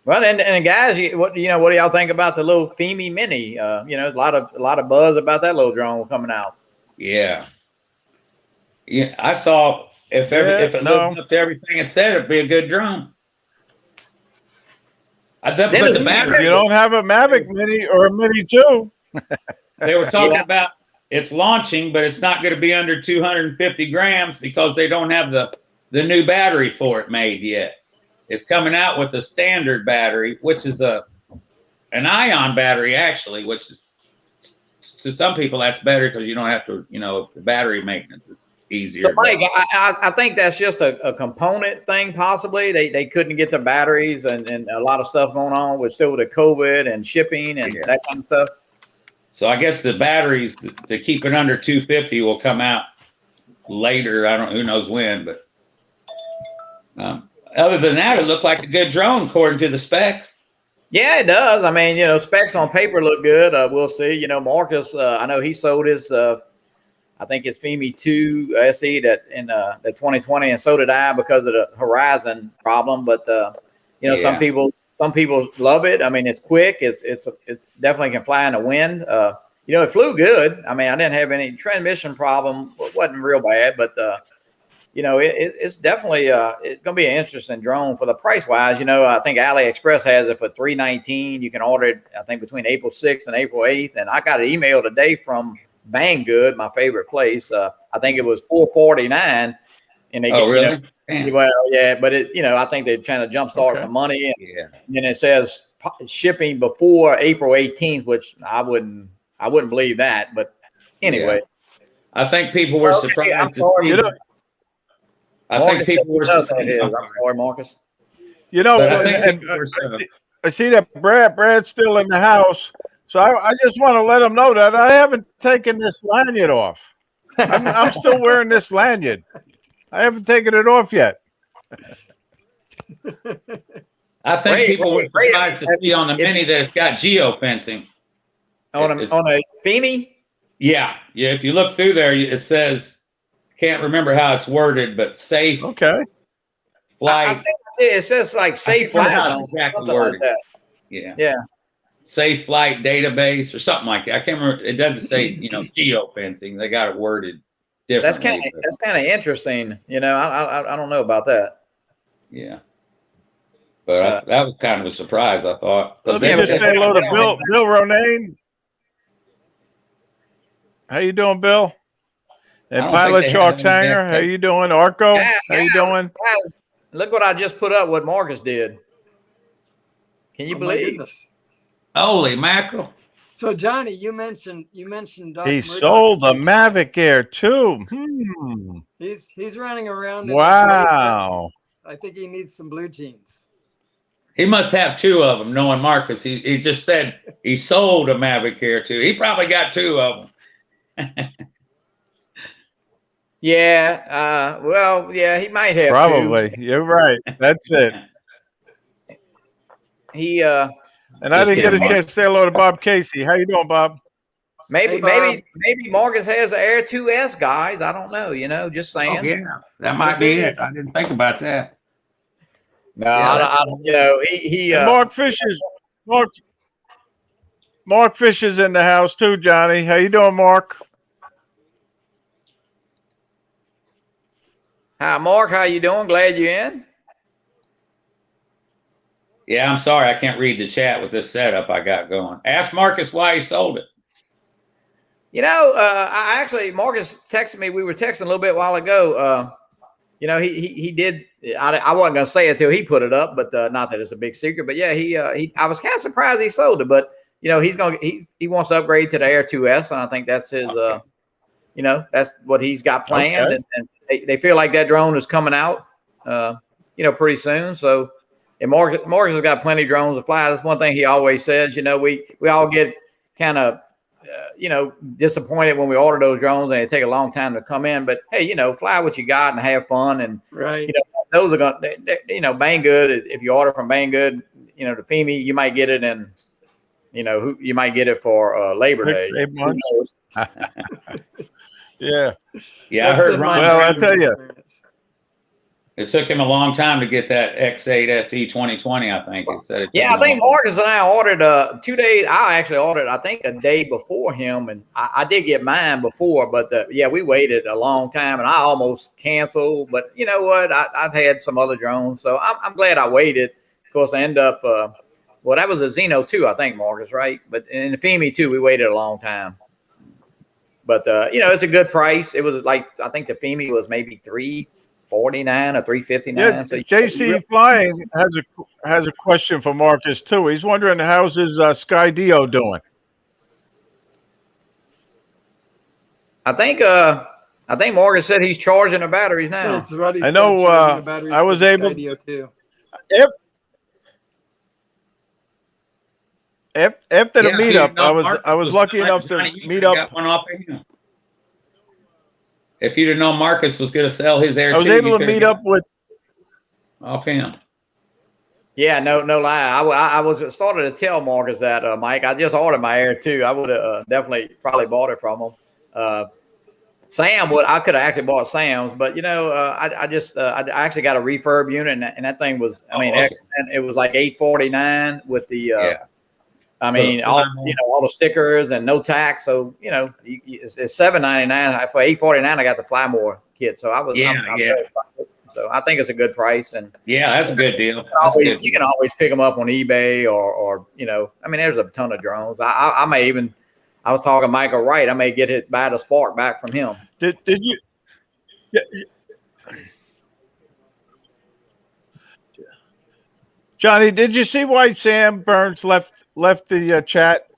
Speaker 1: Well, and guys, what do y'all think about the little Femi Mini? A lot of buzz about that little drone coming out.
Speaker 3: Yeah. I thought if it lived up to everything it said, it'd be a good drone. But the battery.
Speaker 2: You don't have a Mavic Mini or a Mini 2.
Speaker 3: They were talking about it's launching, but it's not going to be under 250 grams because they don't have the new battery for it made yet. It's coming out with a standard battery, which is an ion battery, actually, which is to some people that's better because you don't have to, the battery maintenance is easier.
Speaker 1: So, Mike, I think that's just a component thing, possibly. They couldn't get the batteries and a lot of stuff going on with the COVID and shipping and that kind of stuff.
Speaker 3: So I guess the batteries to keep it under 250 will come out later. Who knows when, but other than that, it looked like a good drone according to the specs.
Speaker 1: Yeah, it does. I mean, specs on paper look good. We'll see. Marcus, I know he sold his, I think it's Femi 2 SE that in the 2020, and so did I because of the Horizon problem. But some people love it. I mean, it's quick. It's definitely can fly in the wind. It flew good. I mean, I didn't have any transmission problem. It wasn't real bad, but it's definitely it's gonna be an interesting drone for the price wise. I think AliExpress has it for $319. You can order it, I think, between April 6th and April 8th. And I got an email today from Banggood, my favorite place. I think it was $449. And they
Speaker 3: really?
Speaker 1: Well, yeah, but I think they're trying to jumpstart some money. And then it says shipping before April 18th, which I wouldn't believe that. But anyway,
Speaker 3: I think people were surprised.
Speaker 1: I'm sorry.
Speaker 3: I think people were surprised.
Speaker 1: I'm sorry, Marcus.
Speaker 2: I see that Brad's still in the house. So I just want to let them know that I haven't taken this lanyard off. I'm still wearing this lanyard. I haven't taken it off yet.
Speaker 3: I think
Speaker 1: Ray,
Speaker 3: people were
Speaker 1: Ray,
Speaker 3: surprised to see on the Mini that it's got geofencing.
Speaker 1: On a Femi?
Speaker 3: Yeah. If you look through there, it says, can't remember how it's worded, but safe flight.
Speaker 1: I think it says like safe flight zone,
Speaker 3: exactly
Speaker 1: something like that.
Speaker 3: Yeah. Safe flight database or something like that. I can't remember. It doesn't say, geofencing. They got it worded differently.
Speaker 1: That's kind of interesting. I don't know about that.
Speaker 3: Yeah. But that was kind of a surprise, I thought.
Speaker 2: Let me just say hello to Bill Ronayne. How you doing, Bill? And Pilot Shark Hanger, how you doing? Arco, how you doing?
Speaker 1: Guys, look what I just put up. What Marcus did. Can you believe?
Speaker 3: Holy mackerel!
Speaker 4: So Johnny, you mentioned
Speaker 2: he
Speaker 4: Murdoch
Speaker 2: sold the Mavic Air too.
Speaker 4: He's running around.
Speaker 2: Wow!
Speaker 4: I think he needs some blue jeans.
Speaker 3: He must have two of them, knowing Marcus. He just said he sold a Mavic Air too. He probably got two of them.
Speaker 1: Yeah. Well, yeah, he might have.
Speaker 2: Probably. You're right. That's it. And I didn't get a chance to say hello to Bob Casey. How you doing, Bob?
Speaker 1: Maybe Marcus has an Air 2S, guys. I don't know. Just saying.
Speaker 3: Oh, yeah, that might be it. I didn't think about that.
Speaker 1: No, I don't.
Speaker 2: Mark Fisher's in the house too, Johnny. How you doing, Mark?
Speaker 1: Hi, Mark. How you doing? Glad you're in.
Speaker 3: Yeah, I'm sorry. I can't read the chat with this setup I got going. Ask Marcus why he sold it.
Speaker 1: Marcus texted me. We were texting a little bit while ago. He did. I wasn't going to say it till he put it up, but not that it's a big secret. But yeah, I was kind of surprised he sold it. But he wants to upgrade to the Air 2S, and I think that's his. That's what he's got planned, and they feel like that drone is coming out, pretty soon. So. And Marcus has got plenty of drones to fly. That's one thing he always says. We all get kind of, disappointed when we order those drones and they take a long time to come in. But hey, fly what you got and have fun. And
Speaker 4: right,
Speaker 1: those are going. Banggood. If you order from Banggood, the Femi, you might get it in. You might get it for Labor Day.
Speaker 2: Yeah.
Speaker 3: I heard.
Speaker 2: Well, I tell you.
Speaker 3: It took him a long time to get that X8 SE 2020, I think. I
Speaker 1: think Marcus and I ordered 2 days. I actually ordered, I think, a day before him, and I did get mine before, but we waited a long time, and I almost canceled. But you know what? I've had some other drones, so I'm glad I waited. Of course, I end up. That was a Xeno 2, I think, Marcus, right? But in the Femi 2, we waited a long time. But it's a good price. It was like I think the Femi was maybe $349 or $359.
Speaker 2: Yeah, so JC Flying has a question for Marcus too. He's wondering how's his Skydio doing.
Speaker 1: I think Marcus said he's charging the batteries now.
Speaker 4: That's what he said,
Speaker 2: I know. I was able
Speaker 4: to.
Speaker 2: After the meetup, I was lucky enough to meet up.
Speaker 3: If you'd have known Marcus was going to sell his Air 2,
Speaker 2: I was able to meet up with
Speaker 3: off him.
Speaker 1: Yeah, no lie. I was started to tell Marcus that, Mike. I just ordered my Air 2. I would have definitely probably bought it from him. Sam would. I could have actually bought Sam's, but I actually got a refurb unit, and that thing was. Excellent. It was like $849 with the. all the stickers and no tax. So it's $799 for $849. I got the Fly More kit. So I was. So I think it's a good price, and
Speaker 3: that's a good deal.
Speaker 1: You can always pick them up on eBay or there's a ton of drones. I may even. I was talking to Michael Wright. I may buy the Spark back from him.
Speaker 2: Did you? Johnny, did you see why Sam Burns left the chat?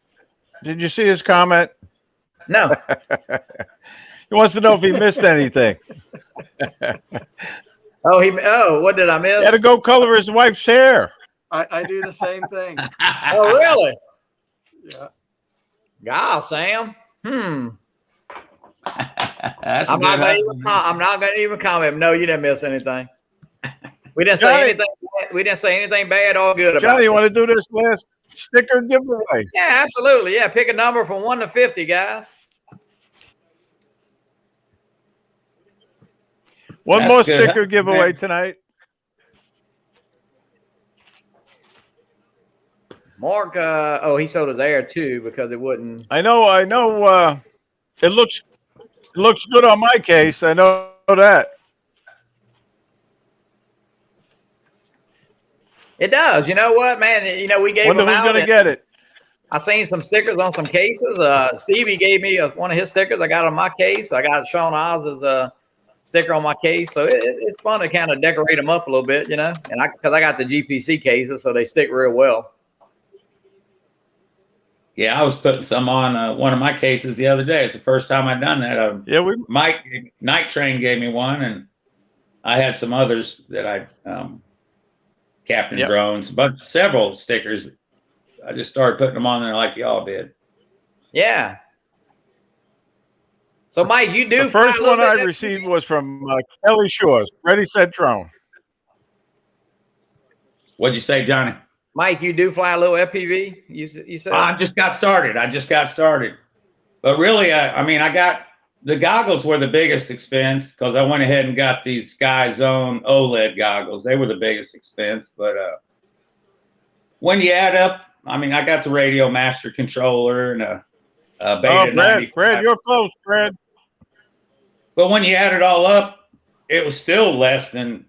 Speaker 2: Did you see his comment?
Speaker 1: No.
Speaker 2: He wants to know if he missed anything.
Speaker 1: What did I miss?
Speaker 2: He had to go color his wife's hair.
Speaker 4: I do the same thing.
Speaker 1: Oh, really?
Speaker 4: Yeah.
Speaker 1: God, Sam.
Speaker 3: That's
Speaker 1: I'm not gonna even comment. No, you didn't miss anything. We didn't say anything. We didn't say anything bad or good about it.
Speaker 2: Johnny, you want to do this last sticker giveaway?
Speaker 1: Yeah, absolutely. Yeah, pick a number from 1 to 50, guys.
Speaker 2: One more sticker giveaway tonight.
Speaker 1: Mark, he sold his air too because it wouldn't.
Speaker 2: I know. It looks good on my case. I know that.
Speaker 1: It does. You know what, man? We gave them out.
Speaker 2: Who's gonna get it?
Speaker 1: I seen some stickers on some cases. Stevie gave me one of his stickers. I got on my case. I got Sean Oz's sticker on my case. So it's fun to kind of decorate them up a little bit, and because I got the GPC cases, so they stick real well.
Speaker 3: Yeah, I was putting some on one of my cases the other day. It's the first time I've done that. Mike Night Train gave me one, and I had some others that I Captain Drones, but several stickers. I just started putting them on there like y'all did.
Speaker 1: Yeah. So, Mike, you do.
Speaker 2: The first one I received was from Kelly Shores. Ready, set, drone.
Speaker 3: What'd you say, Johnny?
Speaker 1: Mike, you do fly a little FPV? You said?
Speaker 3: I just got started. But really, I got the goggles were the biggest expense because I went ahead and got these Sky Zone OLED goggles. They were the biggest expense. But when you add up, I got the Radio Master controller and a Beta 95.
Speaker 2: Brad, you're close, Brad.
Speaker 3: But when you add it all up, it was still less than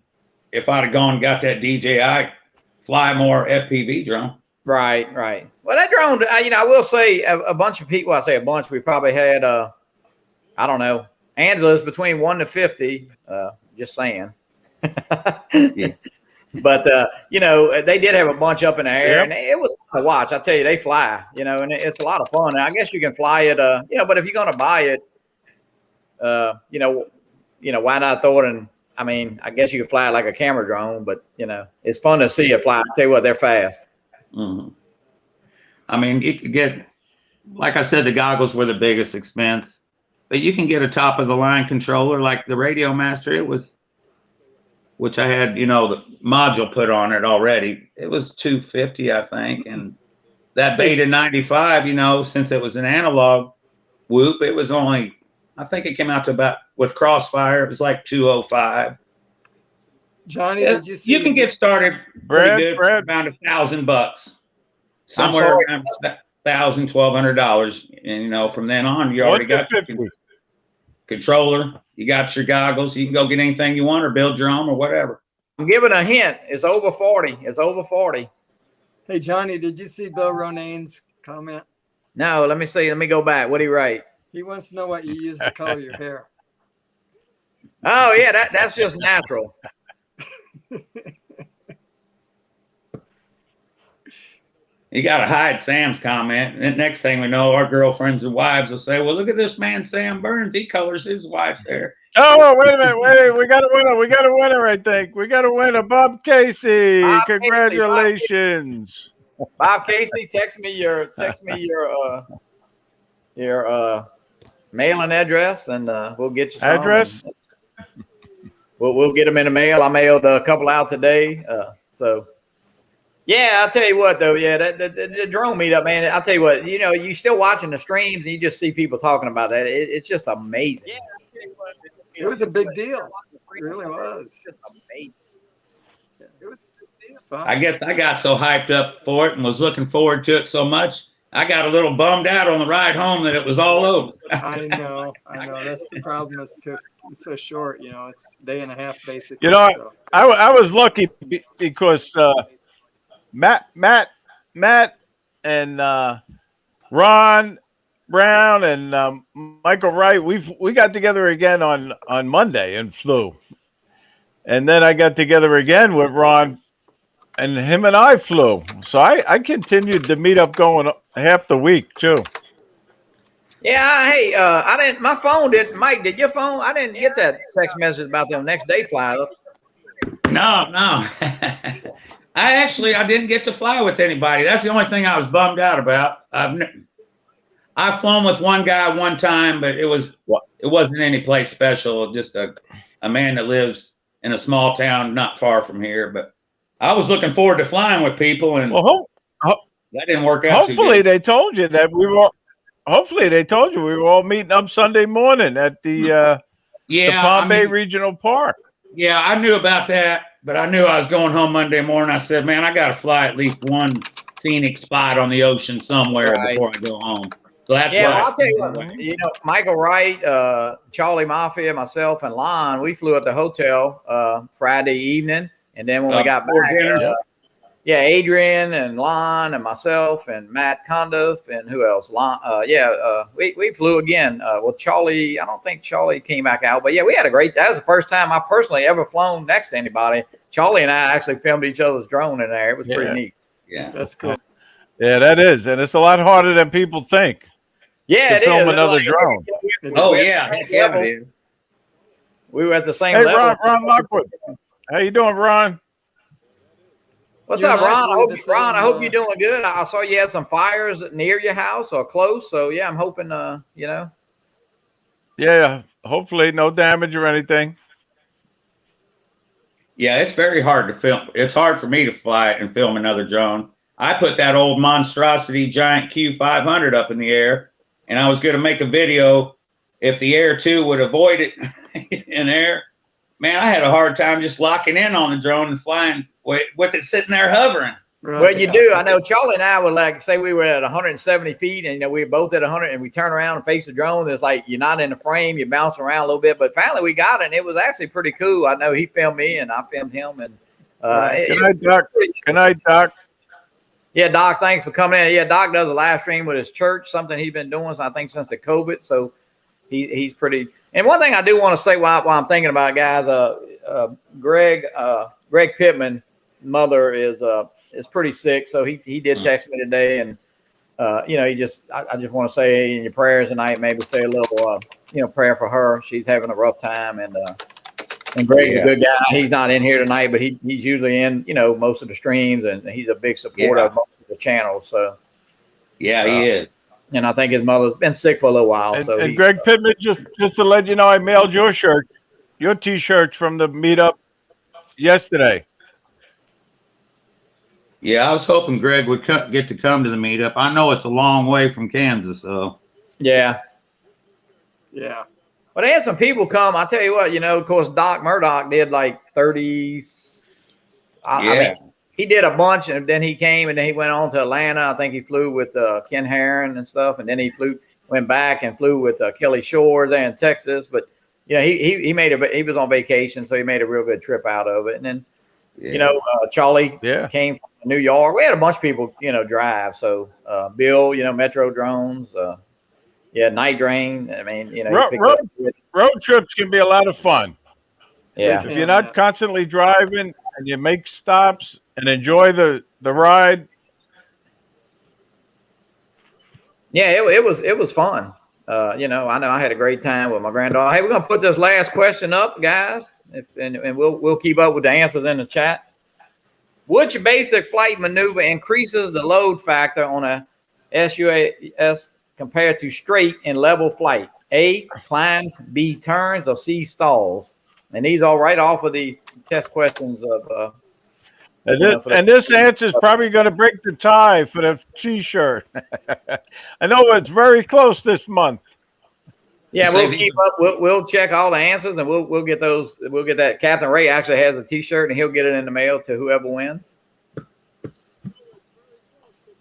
Speaker 3: if I'd have gone and got that DJI Fly More FPV drone.
Speaker 1: Right. Well, that drone, I will say a bunch of people, I say a bunch, we probably had, I don't know, Angela's between 1 to 50, just saying.
Speaker 3: Yeah.
Speaker 1: But, they did have a bunch up in the air, and it was fun to watch. I tell you, they fly, and it's a lot of fun. And I guess you can fly it, but if you're going to buy it, why not throw it in? I guess you could fly it like a camera drone, but, it's fun to see it fly. I tell you what, they're fast.
Speaker 3: Mm-hmm. You could get, like I said, the goggles were the biggest expense, but you can get a top of the line controller like the Radio Master. Which I had, the module put on it already. It was $250, I think. And that Beta 95, since it was an analog whoop, it was only, I think it came out to about, with Crossfire, it was like $205.
Speaker 4: Johnny, did you see?
Speaker 3: You can get started pretty good for around $1,000, somewhere around $1,000, $1,200, and from then on, you already got your controller. You got your goggles. You can go get anything you want or build your own or whatever.
Speaker 1: I'm giving a hint. It's over 40. It's over 40.
Speaker 4: Hey, Johnny, did you see Bill Ronane's comment?
Speaker 1: No, let me see. Let me go back. What did he write?
Speaker 4: He wants to know what you use to color your hair.
Speaker 1: Oh, yeah, that's just natural.
Speaker 3: You got to hide Sam's comment. And the next thing we know, our girlfriends and wives will say, well, look at this man, Sam Burns. He colors his wife's hair.
Speaker 2: Oh, wait a minute. We got a winner. I think. We got a winner. Bob Casey. Congratulations.
Speaker 1: Bob Casey, text me your mailing address, and we'll get you some.
Speaker 2: Address?
Speaker 1: We'll get them in the mail. I mailed a couple out today. Yeah, I'll tell you what, though. Yeah, the drone meetup, man. I'll tell you what. You still watching the streams, and you just see people talking about that. It's just amazing. Yeah, I'll tell you what,
Speaker 4: it was a big deal. It really was.
Speaker 1: Just amazing.
Speaker 4: It was fun.
Speaker 3: I guess I got so hyped up for it and was looking forward to it so much, I got a little bummed out on the ride home that it was all over.
Speaker 4: I know. That's the problem. It's so short. It's a day and a half, basically.
Speaker 2: I was lucky because Matt and Ron Brown and Michael Wright, we got together again on Monday and flew. And then I got together again with Ron, and him and I flew. So I continued to meet up going half the week too.
Speaker 1: Yeah, hey, I didn't. My phone didn't. Mike, did your phone? I didn't get that text message about them next day fly-ups.
Speaker 3: No. I didn't get to fly with anybody. That's the only thing I was bummed out about. I I've flown with one guy one time, but it wasn't any place special. Just a man that lives in a small town not far from here. But I was looking forward to flying with people, and that didn't work out.
Speaker 2: Hopefully, they told you that we were. Hopefully, they told you we were all meeting up Sunday morning at the Palm Bay Regional Park.
Speaker 3: Yeah, I knew about that, but I knew I was going home Monday morning. I said, man, I got to fly at least one scenic spot on the ocean somewhere before I go home. So that's why.
Speaker 1: I'll tell you what, Michael Wright, Charlie Mafia, myself, and Lon, we flew at the hotel Friday evening. And then when we got back, Adrian and Lon and myself and Matt Condiff and who else? We flew again. Charlie, I don't think Charlie came back out, but we had a great. That was the first time I personally ever flown next to anybody. Charlie and I actually filmed each other's drone in there. It was pretty neat.
Speaker 3: Yeah,
Speaker 4: that's cool.
Speaker 2: Yeah, that is, and it's a lot harder than people think.
Speaker 1: Yeah, it
Speaker 2: film
Speaker 1: is.
Speaker 2: another drone.
Speaker 3: It is.
Speaker 1: We were at the same
Speaker 2: level.
Speaker 1: Hey,
Speaker 2: Ron Lockwood. How you doing, Ron?
Speaker 1: What's up, Ron? I hope you're doing good. I saw you had some fires near your house or close. So I'm hoping,
Speaker 2: Yeah, hopefully no damage or anything.
Speaker 3: Yeah, it's very hard to film. It's hard for me to fly and film another drone. I put that old monstrosity giant Q500 up in the air, and I was going to make a video if the Air 2 would avoid it in air. Man, I had a hard time just locking in on the drone and flying with it sitting there hovering.
Speaker 1: Right. Well, you do. I know Charlie and I would say we were at 170 feet and we were both at 100 and we turn around and face the drone. It's like you're not in the frame, you're bouncing around a little bit, but finally we got it and it was actually pretty cool. I know he filmed me and I filmed him. And
Speaker 2: Good night, Doc.
Speaker 1: Yeah, Doc, thanks for coming in. Yeah, Doc does a live stream with his church, something he's been doing, I think, since the COVID. So he's pretty. And one thing I do want to say while I'm thinking about it, guys, Greg Pittman, mother is pretty sick. So he did text me today, and I just want to say in your prayers tonight, maybe say a little prayer for her. She's having a rough time, and Greg's a good guy. He's not in here tonight, but he's usually in most of the streams, and he's a big supporter of most of the channels. So
Speaker 3: he is.
Speaker 1: And I think his mother's been sick for a little while.
Speaker 2: And Greg Pittman, just to let you know, I mailed your T-shirt from the meetup yesterday.
Speaker 3: Yeah, I was hoping Greg would get to come to the meetup. I know it's a long way from Kansas, so.
Speaker 1: Yeah.
Speaker 3: But
Speaker 1: I had some people come. I tell you what, of course, Doc Murdoch did like 30. I mean, he did a bunch, and then he came, and then he went on to Atlanta. I think he flew with Ken Herron and stuff, and then he went back and flew with Kelly Shore there in Texas. But he was on vacation, so he made a real good trip out of it. And then Charlie came from New York. We had a bunch of people drive. So Bill, Metro Drones, Night Drain. I mean,
Speaker 2: road trips can be a lot of fun.
Speaker 1: Yeah,
Speaker 2: if you're not constantly driving and you make stops and enjoy the ride.
Speaker 1: Yeah, it was fun. I know I had a great time with my granddaughter. Hey, we're gonna put this last question up, guys, and we'll keep up with the answers in the chat. Which basic flight maneuver increases the load factor on a SUAS compared to straight and level flight? A, climbs, B, turns, or C, stalls? And these are right off of the test questions of.
Speaker 2: And this answer is probably going to break the tie for the T-shirt. I know it's very close this month.
Speaker 1: Yeah, we'll keep up. We'll check all the answers, and we'll get those. We'll get that. Captain Ray actually has a T-shirt, and he'll get it in the mail to whoever wins.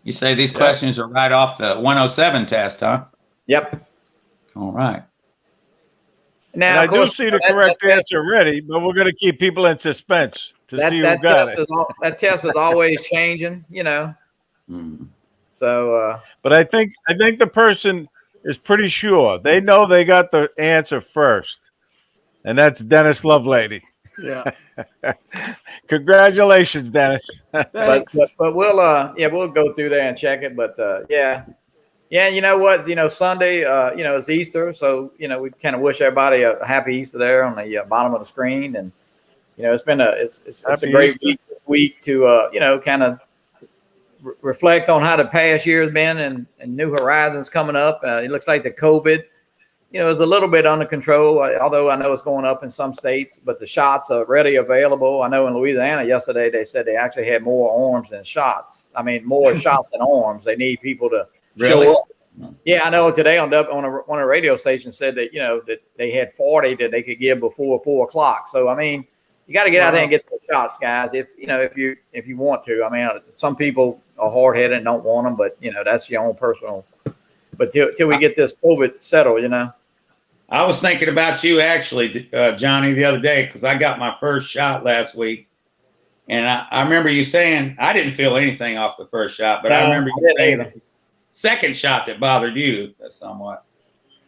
Speaker 3: You say these questions are right off the 107 test, huh?
Speaker 1: Yep.
Speaker 3: All right.
Speaker 1: Now,
Speaker 2: I do see the correct answer ready, but we're going to keep people in suspense to see who got it.
Speaker 1: That test is always changing, So,
Speaker 2: but I think the person is pretty sure they know they got the answer first, and that's Dennis Lovelady.
Speaker 4: Yeah.
Speaker 2: Congratulations, Dennis.
Speaker 4: Thanks.
Speaker 1: But we'll go through there and check it. But you know what? Sunday, it's Easter, so we kind of wish everybody a happy Easter there on the bottom of the screen, and it's been it's a great week to kind of reflect on how the past year has been and new horizons coming up. It looks like the COVID, is a little bit under control, although I know it's going up in some states, but the shots are readily available. I know in Louisiana yesterday, they said they actually had more arms than shots. I mean, more shots than arms. They need people to show up. Yeah, I know today on one of the radio stations said that, that they had 40 that they could give before 4 o'clock. So, I mean, you got to get out there and get the shots, guys. If you want to. I mean, some people are hard headed and don't want them, but that's your own personal. But till we get this COVID settled,
Speaker 3: I was thinking about you actually, Johnny, the other day because I got my first shot last week, and I remember you saying I didn't feel anything off the first shot, but I remember you saying the second shot that bothered you somewhat.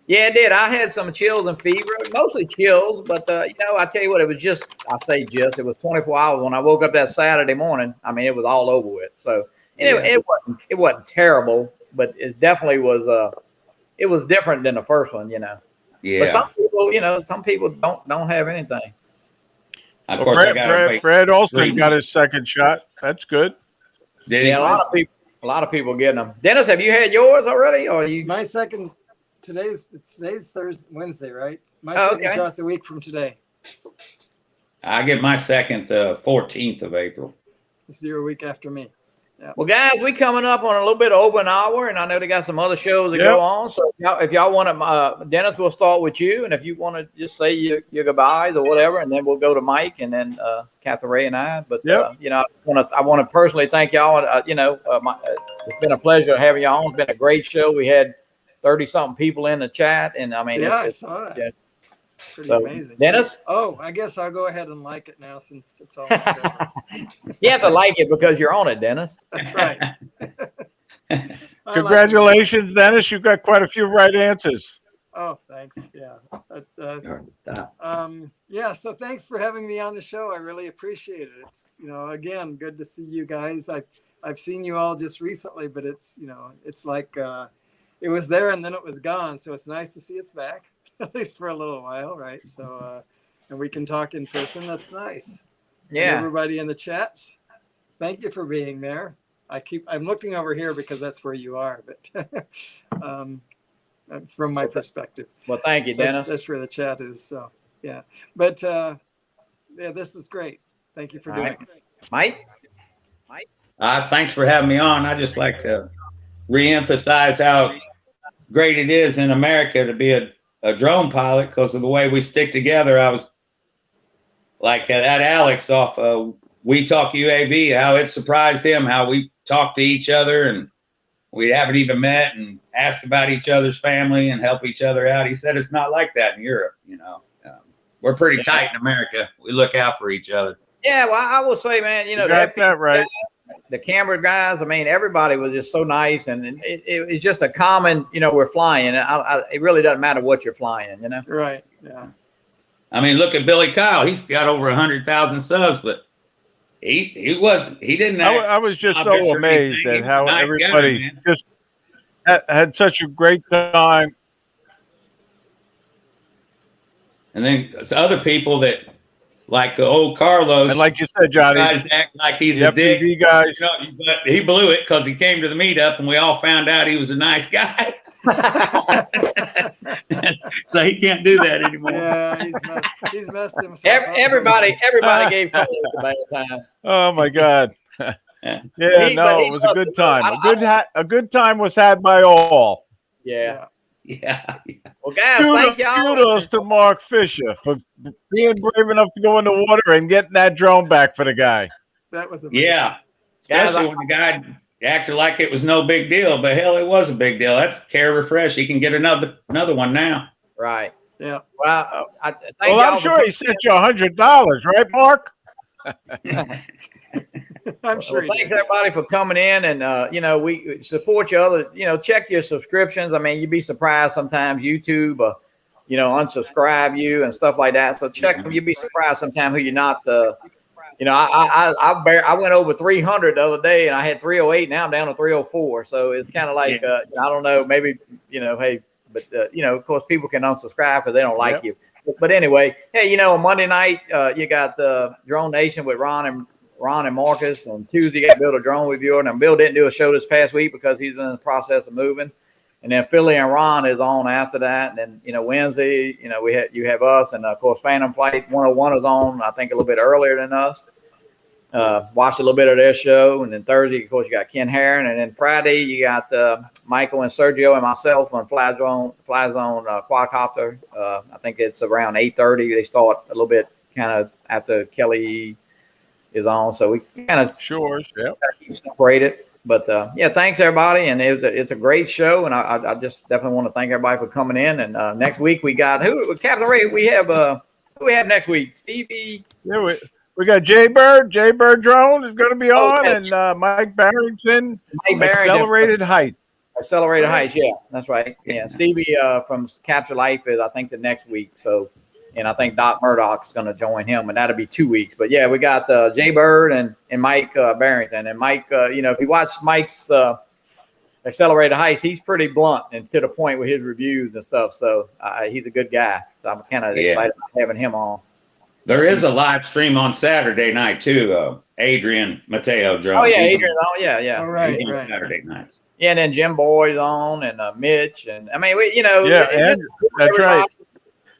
Speaker 1: Yeah, it did. I had some chills and fever, mostly chills, but I tell you what, it was it was 24 hours. When I woke up that Saturday morning, I mean, it was all over with. So it wasn't terrible, but it definitely was. It was different than the first one, Yeah. But some people don't have anything.
Speaker 3: Of course,
Speaker 2: Brad Alston got his second shot. That's good.
Speaker 1: A lot of people getting them. Dennis, have you had yours already, or you?
Speaker 4: My second. Today's Thursday, Wednesday, right? My second shot's a week from today.
Speaker 3: I get my second the 14th of April.
Speaker 4: So you're a week after me. Yeah.
Speaker 1: Well, guys, we coming up on a little bit over an hour, and I know they got some other shows that go on. So if y'all want to, Dennis, we'll start with you, and if you want to just say your goodbyes or whatever, and then we'll go to Mike, and then CaptainRay and I. But I want to personally thank y'all. It's been a pleasure having y'all on. It's been a great show. We had 30-something people in the chat, and I mean,
Speaker 4: I saw that.
Speaker 1: Yeah.
Speaker 4: It's pretty amazing.
Speaker 1: Dennis?
Speaker 4: Oh, I guess I'll go ahead and like it now since it's almost over.
Speaker 1: You have to like it because you're on it, Dennis.
Speaker 4: That's right.
Speaker 2: Congratulations, Dennis. You've got quite a few right answers.
Speaker 4: Oh, thanks. Yeah. So thanks for having me on the show. I really appreciate it. It's, again, good to see you guys. I've seen you all just recently, but it's like it was there and then it was gone. So it's nice to see it's back, at least for a little while, right? So, and we can talk in person. That's nice. Yeah. And everybody in the chat, thank you for being there. I'm looking over here because that's where you are, but from my perspective.
Speaker 1: Well, thank you, Dennis.
Speaker 4: That's where the chat is. So, yeah. But this is great. Thank you for doing it.
Speaker 1: Mike?
Speaker 3: Thanks for having me on. I just like to reemphasize how great it is in America to be a drone pilot because of the way we stick together. I was like that Alex off We Talk UAV, how it surprised him, how we talk to each other and we haven't even met and ask about each other's family and help each other out. He said it's not like that in Europe. We're pretty tight in America. We look out for each other.
Speaker 1: Yeah, well, I will say, man,
Speaker 2: that's right.
Speaker 1: The camera guys, I mean, everybody was just so nice, and it's just a common, we're flying. It really doesn't matter what you're flying,
Speaker 4: Right. Yeah.
Speaker 3: I mean, look at Billy Kyle. He's got over 100,000 subs, but he didn't.
Speaker 2: I was just so amazed at how everybody just had such a great time.
Speaker 3: And then other people that, like old Carlos,
Speaker 2: and like you said, Johnny,
Speaker 3: guys act like he's a dick.
Speaker 2: Guys.
Speaker 3: But he blew it because he came to the meetup, and we all found out he was a nice guy. So he can't do that anymore.
Speaker 4: Yeah, he's messed himself up.
Speaker 1: Everybody gave Carlos a bad time.
Speaker 2: Oh my God. It was a good time. A good time was had by all.
Speaker 1: Yeah.
Speaker 3: Well,
Speaker 1: guys, thank y'all.
Speaker 2: Kudos to Mark Fisher for being brave enough to go in the water and getting that drone back for the guy.
Speaker 4: That was amazing.
Speaker 3: Yeah. Especially when the guy acted like it was no big deal, but hell, it was a big deal. That's Care Refresh. He can get another one now.
Speaker 1: Right.
Speaker 4: Yeah.
Speaker 1: Well,
Speaker 2: I'm sure he sent you $100, right, Mark?
Speaker 4: I'm sure.
Speaker 1: Well, thanks everybody for coming in, and we support you. Check your subscriptions. I mean, you'd be surprised sometimes YouTube, unsubscribe you and stuff like that. So check them. You'd be surprised sometimes who you're not. I went over 300 the other day, and I had 308. Now I'm down to 304. So it's kind of like I don't know, maybe hey, but of course people can unsubscribe because they don't like you. But anyway, hey, on Monday night you got the Drone Nation with Ron and Ron and Marcus. And Tuesday got Bill, the drone reviewer. And Bill didn't do a show this past week because he's in the process of moving. And then Philly and Ron is on after that. And then, Wednesday, you have us. And, of course, Phantom Flight 101 is on, I think, a little bit earlier than us. Watch a little bit of their show. And then Thursday, of course, you got Ken Herron. And then Friday, you got Michael and Sergio and myself on Fly Zone quadcopter. I think it's around 8:30. They start a little bit kind of after Kelly is on. So we kind of keep separated. But thanks everybody, and it's a great show, and I just definitely want to thank everybody for coming in. And next week we got CaptainRay. We have who we have next week? Stevie.
Speaker 2: Yeah, we got Jay Bird. Jay Bird Drone is going to be on, and Mike Barrington. Accelerated Height.
Speaker 1: Accelerated Heights. Yeah, that's right. Yeah, Stevie from Capture Life is I think the next week. So. And I think Doc Murdoch's going to join him, and that'll be 2 weeks. But yeah, we got Jay Bird and Mike Barrington. And Mike, if you watch Mike's Accelerated Heights, he's pretty blunt and to the point with his reviews and stuff. So he's a good guy. So I'm kind of excited about having him on.
Speaker 3: There is a live stream on Saturday night too. Adrian Mateo drone.
Speaker 1: Oh yeah, Adrian. Oh yeah.
Speaker 4: All right.
Speaker 3: Saturday nights.
Speaker 1: Yeah, and then Jim Boyd's on, and Mitch, and I mean,
Speaker 2: that's right.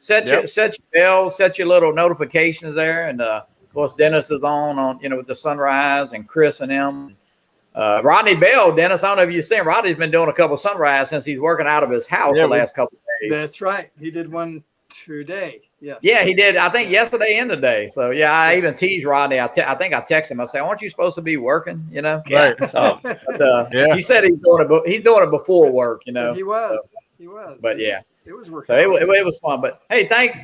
Speaker 1: Set your bell, set your little notifications there, and of course Dennis is on with the sunrise, and Chris and them. Rodney Bell, Dennis, I don't know if you've seen Rodney's been doing a couple of sunrise since he's working out of his house the last couple of days.
Speaker 4: That's right. He did one today. Yes.
Speaker 1: Yeah, he did. I think yesterday and today. So yeah, I even teased Rodney. I think I texted him. I said, "Aren't you supposed to be working?"
Speaker 2: Right.
Speaker 1: But, he said he's doing it before work.
Speaker 4: But he was. He was.
Speaker 1: But
Speaker 4: it was working.
Speaker 1: So it was fun. But hey, thanks.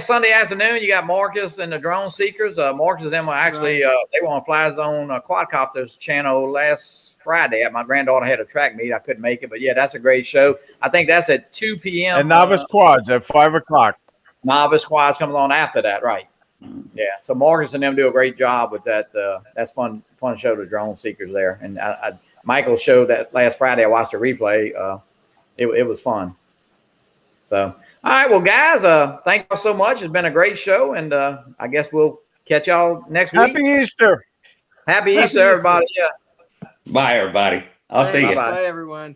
Speaker 1: Sunday afternoon you got Marcus and the Drone Seekers. Marcus and them were actually they were on Fly Zone Quadcopter's channel last Friday. My granddaughter had a track meet. I couldn't make it, but yeah, that's a great show. I think that's at 2 p.m.
Speaker 2: And Novice Quads at 5 o'clock.
Speaker 1: Novice Quads comes on after that, right? Yeah. So Marcus and them do a great job with that. That's fun show, the Drone Seekers there. And Michael's show that last Friday, I watched a replay. It was fun. So, all right, well, guys, thank y'all so much. It's been a great show, and I guess we'll catch y'all next week.
Speaker 2: Happy Easter.
Speaker 1: Happy Easter, everybody. Yeah.
Speaker 3: Bye, everybody. I'll see you.
Speaker 4: Bye, everyone.